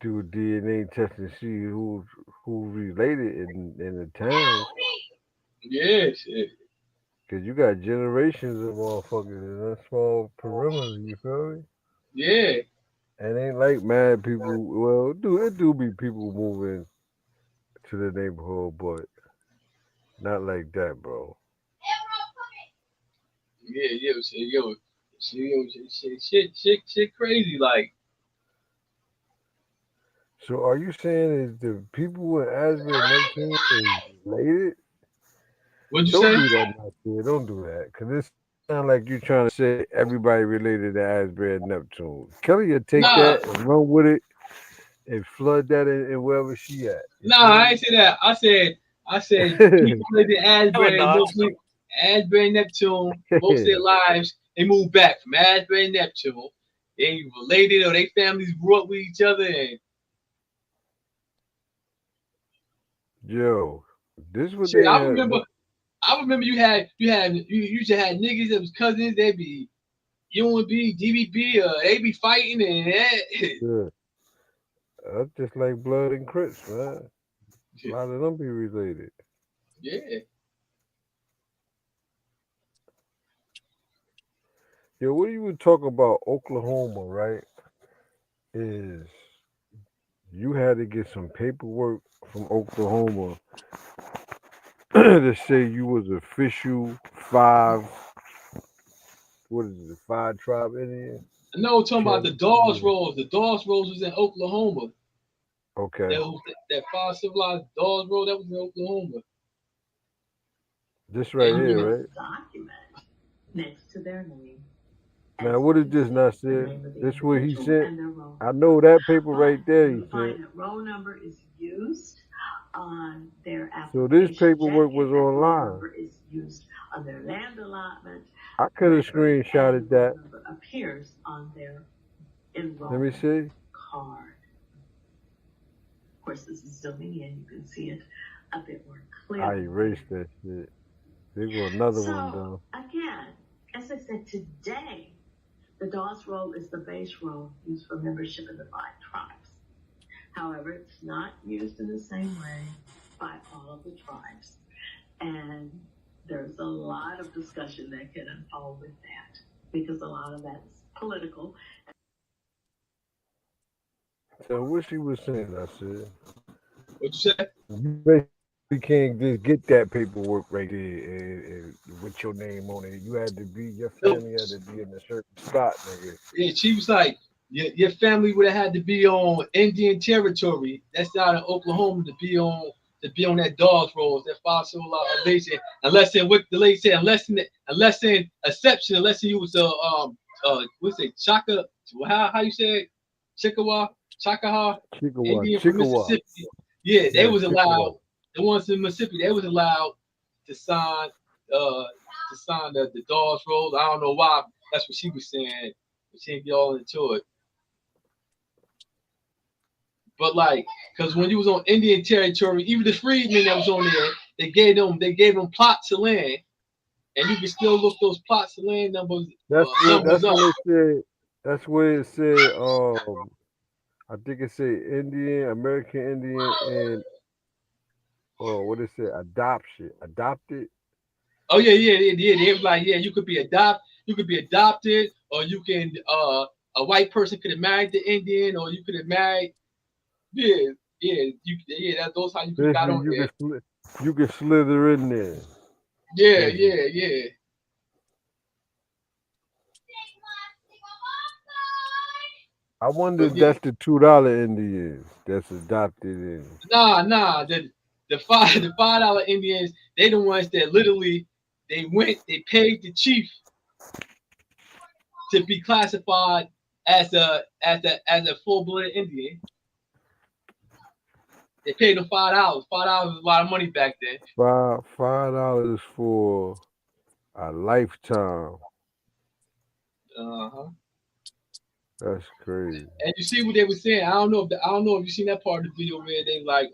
Speaker 1: do a DNA test and see who related in the towns.
Speaker 4: Yeah, shit.
Speaker 1: Cause you got generations of motherfuckers in that small perimeter. You feel me?
Speaker 4: Yeah.
Speaker 1: And ain't like mad people. Well, it do be people moving to the neighborhood, but not like that, bro.
Speaker 4: Yeah, shit, crazy. Like,
Speaker 1: So are you saying is the people in Asbury and Neptune is related?
Speaker 4: what'd you
Speaker 1: Don't
Speaker 4: say?
Speaker 1: do that, not there. Don't do that, cause it sounds like you trying to say everybody related to Asbury and Neptune. Kelly will take
Speaker 4: Nah,
Speaker 1: that and run with it and flood that in wherever she at.
Speaker 4: I ain't say that. I said people live in
Speaker 2: No, we're
Speaker 4: Asbury,
Speaker 2: not.
Speaker 4: Asbury and Neptune, most of their lives, they moved back from Asbury and Neptune. They related or their families grew up with each other, and
Speaker 1: Yo, this what
Speaker 4: shit.
Speaker 1: they
Speaker 4: I
Speaker 1: had.
Speaker 4: remember you used to have niggas that was cousins. They be UNB, DBB, they be fighting and that.
Speaker 1: Yeah, that's just like blood and Crips, man. A lot of them be related.
Speaker 4: Yeah.
Speaker 1: Yo, what you were talking about Oklahoma, right? Is you had to get some paperwork from Oklahoma to say you was official what is it, 5 tribe Indian?
Speaker 4: No, talking about the
Speaker 1: Cherokee
Speaker 4: Dawes
Speaker 1: Indian.
Speaker 4: Rolls. The Dawes Rolls was in Oklahoma.
Speaker 1: Okay.
Speaker 4: That five civilized Dawes Roll that was in Oklahoma.
Speaker 1: This right here, right?
Speaker 14: Document next to their name.
Speaker 1: Now, what is this not said? This what he sent? I know that paper right there he
Speaker 14: You'll
Speaker 1: sent.
Speaker 14: find that roll number is used on their
Speaker 1: So
Speaker 14: application.
Speaker 1: this paperwork
Speaker 14: Check
Speaker 1: was
Speaker 14: if that roll
Speaker 1: online.
Speaker 14: number is used on their land allotment.
Speaker 1: I could have
Speaker 14: record,
Speaker 1: screenshotted
Speaker 14: and the roll
Speaker 1: that.
Speaker 14: number appears on their
Speaker 1: Let me
Speaker 14: enrollment
Speaker 1: see.
Speaker 14: card. Of course, this is zooming in. You can see it a bit more clearly.
Speaker 1: I erased that shit. There go another one
Speaker 14: So,
Speaker 1: though.
Speaker 14: again, as I said, today, the Dawes Roll is the base roll used for membership in the 5 tribes. However, it's not used in the same way by all of the tribes. And there's a lot of discussion that can unfold with that because a lot of that's political.
Speaker 1: So what she was saying, I said.
Speaker 4: What you say?
Speaker 1: You basically can't just get that paperwork right there and with your name on it. You had to be, your family had to be in a certain spot, nigga.
Speaker 4: Yeah, she was like, your family would have had to be on Indian territory. That's not in Oklahoma to be on that Dawes Rolls, that five civilized nation. Unless in what the lady said, unless in exception, unless you was what's it, Chaka? How you say it? Chickasaw, Indian from Mississippi. Yeah, they was allowed. The ones in Mississippi, they was allowed to sign the Dawes Rolls. I don't know why. That's what she was saying. She didn't get all into it. But like, because when you was on Indian territory, even the freedmen that was on there, they gave them plots of land, and you can still look those plots of land numbers.
Speaker 1: That's
Speaker 4: up.
Speaker 1: what it said. That's where it said. I think it said Indian, American Indian, and what it said, adopted.
Speaker 4: Oh yeah. They was like, yeah, you could be adopted, or you can a white person could have married the Indian, or you could have married. Those how you could got on there.
Speaker 1: You can slither in there.
Speaker 4: Yeah.
Speaker 1: I wonder if that's the $2 Indians that's adopted in.
Speaker 4: Nah. The $5 Indians, they the ones that literally they paid the chief to be classified as a full-blooded Indian. They paid them $5. $5 was a lot of money back then.
Speaker 1: $5 for a lifetime.
Speaker 4: Uh-huh.
Speaker 1: That's crazy.
Speaker 4: And you see what they were saying. I don't know if you seen that part of the video where they like,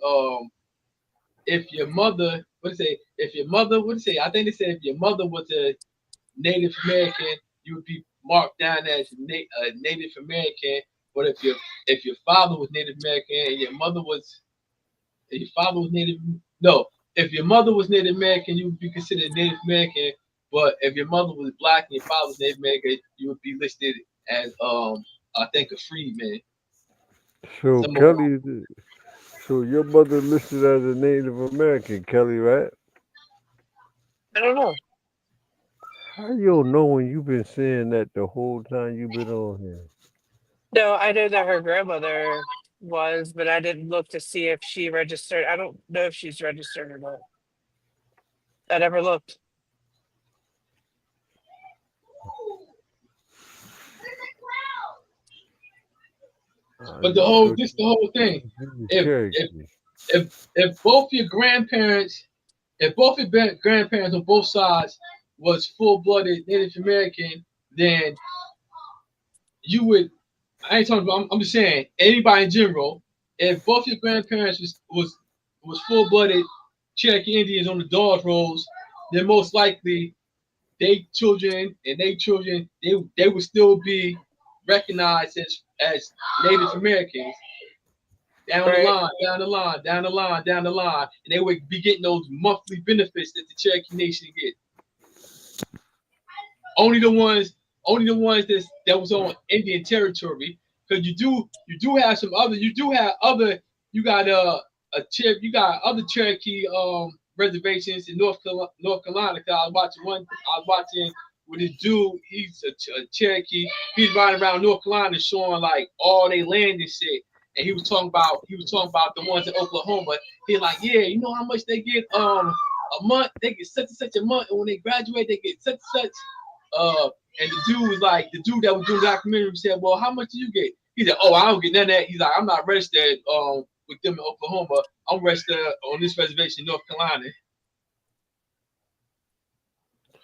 Speaker 4: if your mother, what it say? If your mother, what it say? I think they said if your mother was a Native American, you would be marked down as Native American. But if your father was Native American and your mother was, if your father was Native, no, if your mother was Native American, you would be considered Native American. But if your mother was black and your father was Native American, you would be listed as I think a freedman.
Speaker 1: So
Speaker 4: Some of
Speaker 1: Kelly, so your mother listed as a Native American, Kelly, right?
Speaker 2: I don't know.
Speaker 1: How you don't know when you've been saying that the whole time you've been on here?
Speaker 2: No, I know that her grandmother was, but I didn't look to see if she registered. I don't know if she's registered or not. I never looked.
Speaker 4: But the whole thing. If both your grandparents, if both your grandparents on both sides was full-blooded Native American, then you would. I ain't talking about. I'm just saying anybody in general. If both your grandparents was full-blooded Cherokee Indians on the Dawes Rolls, then most likely they children and they children they would still be recognized as Native Americans. Down the
Speaker 2: Right.
Speaker 4: line, down the line, down the line, down the line, and they would be getting those monthly benefits that the Cherokee Nation get. Only the ones that was on Indian territory, because you do have some other, you got you got other Cherokee reservations in North Carolina. Cause I was watching with this dude. He's a Cherokee. He's riding around North Carolina showing like all they land and shit. And he was talking about the ones in Oklahoma. He's like, yeah, you know how much they get a month? They get such and such a month, and when they graduate, they get such and such. And the dude that was doing the documentary said, well, how much do you get? He said, oh, I don't get none of that. He's like, I'm not registered with them in Oklahoma. I'm registered on this reservation in North Carolina.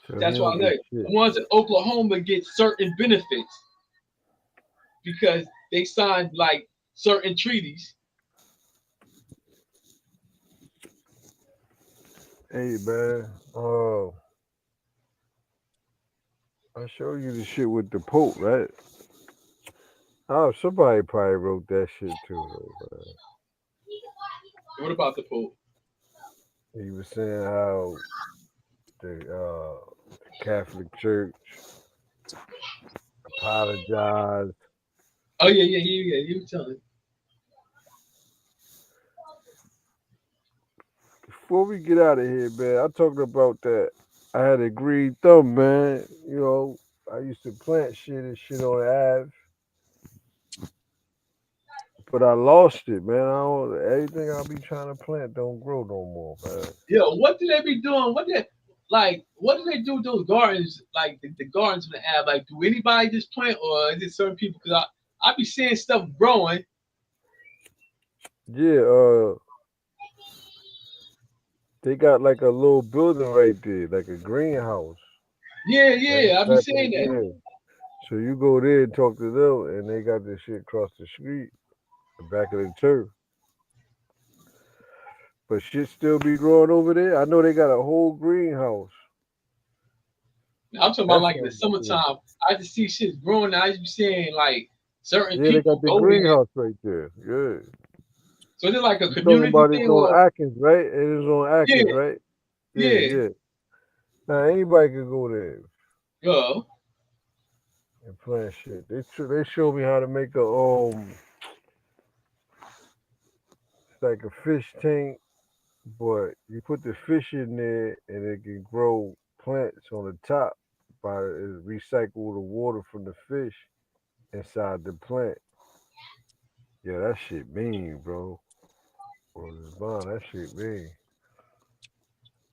Speaker 1: So
Speaker 4: That's why I know the ones in Oklahoma get certain benefits because they signed like certain treaties.
Speaker 1: Hey man, I showed you the shit with the Pope, right? Oh, somebody probably wrote that shit too, though, man.
Speaker 4: What about the Pope?
Speaker 1: He was saying how the Catholic Church apologized.
Speaker 4: Oh yeah. You were telling.
Speaker 1: Before we get out of here, man, I'm talking about that. I had a green thumb, man. You know, I used to plant shit and shit on the Ave, but I lost it, man. Everything I be trying to plant don't grow no more, man.
Speaker 4: Yo, what do they be doing? What do they do with those gardens? Like the gardens in the Ave? Like, do anybody just plant, or is it certain people? Because I be seeing stuff growing.
Speaker 1: Yeah, they got like a little building right there, like a greenhouse.
Speaker 4: Yeah, I be
Speaker 1: Back
Speaker 4: saying that.
Speaker 1: there. So you go there and talk to them, and they got this shit across the street, the back of the church. But shit still be growing over there. I know they got a whole greenhouse.
Speaker 4: I'm talking about like in the summertime. I just see shit growing. I just be saying like certain
Speaker 1: Yeah, they
Speaker 4: people
Speaker 1: got the
Speaker 4: go there.
Speaker 1: greenhouse right there. Yeah.
Speaker 4: So is it like a
Speaker 1: You talking
Speaker 4: community
Speaker 1: about
Speaker 4: thing?
Speaker 1: it's on Atkins, right? It is on Atkins,
Speaker 4: Yeah.
Speaker 1: right?
Speaker 4: Yeah.
Speaker 1: Now anybody can go there.
Speaker 4: Yeah.
Speaker 1: And plant shit. They showed me how to make it's like a fish tank, but you put the fish in there and it can grow plants on the top by recycle the water from the fish inside the plant. Yeah, that shit mean, bro. That shit mean.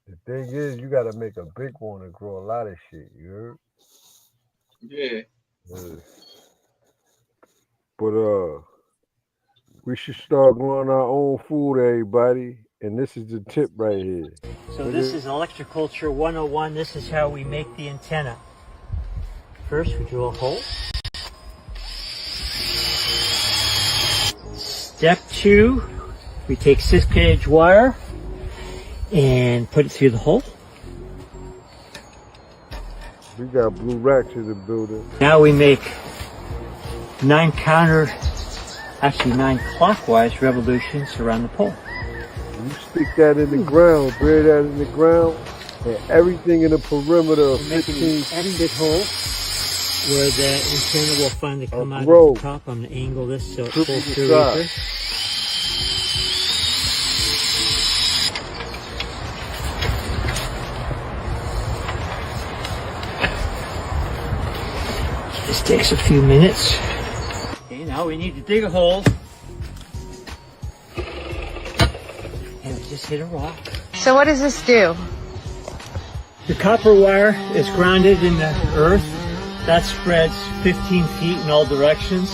Speaker 1: The thing is, you gotta make a big one to grow a lot of shit. You heard?
Speaker 4: Yeah.
Speaker 1: But We should start growing our own food, everybody. And this is the tip right here.
Speaker 15: So this is Electroculture 101. This is how we make the antenna. First, we drill a hole. Step 2, we take 6-gauge wire and put it through the hole.
Speaker 1: We got blue racks in the building.
Speaker 15: Now we make 9 clockwise revolutions around the pole.
Speaker 1: You stick that in the ground, bury that in the ground, and everything in the perimeter of 15
Speaker 15: feet hole where the antenna will finally come out
Speaker 1: row.
Speaker 15: at the top. I'm going to angle this so it
Speaker 1: Triple
Speaker 15: pulls
Speaker 1: the
Speaker 15: through
Speaker 1: size.
Speaker 15: right there. This takes a few minutes. Okay, now we need to dig a hole. And we just hit a rock.
Speaker 16: So what does this do?
Speaker 15: The copper wire is grounded in the earth. That spreads 15 feet in all directions.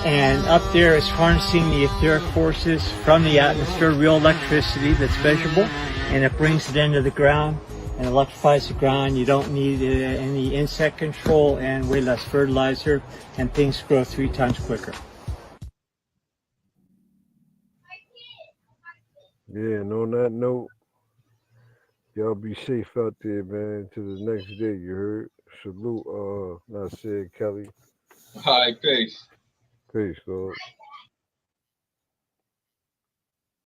Speaker 15: And up there is harnessing the etheric forces from the atmosphere, real electricity that's measurable. And it brings it into the ground and electrifies the ground. You don't need any insect control and way less fertilizer. And things grow 3 times quicker.
Speaker 1: Yeah, and on that note, y'all be safe out there, man. To the next day, you heard? Salute, Nasir Kelly.
Speaker 4: All right, peace.
Speaker 1: Peace, dog.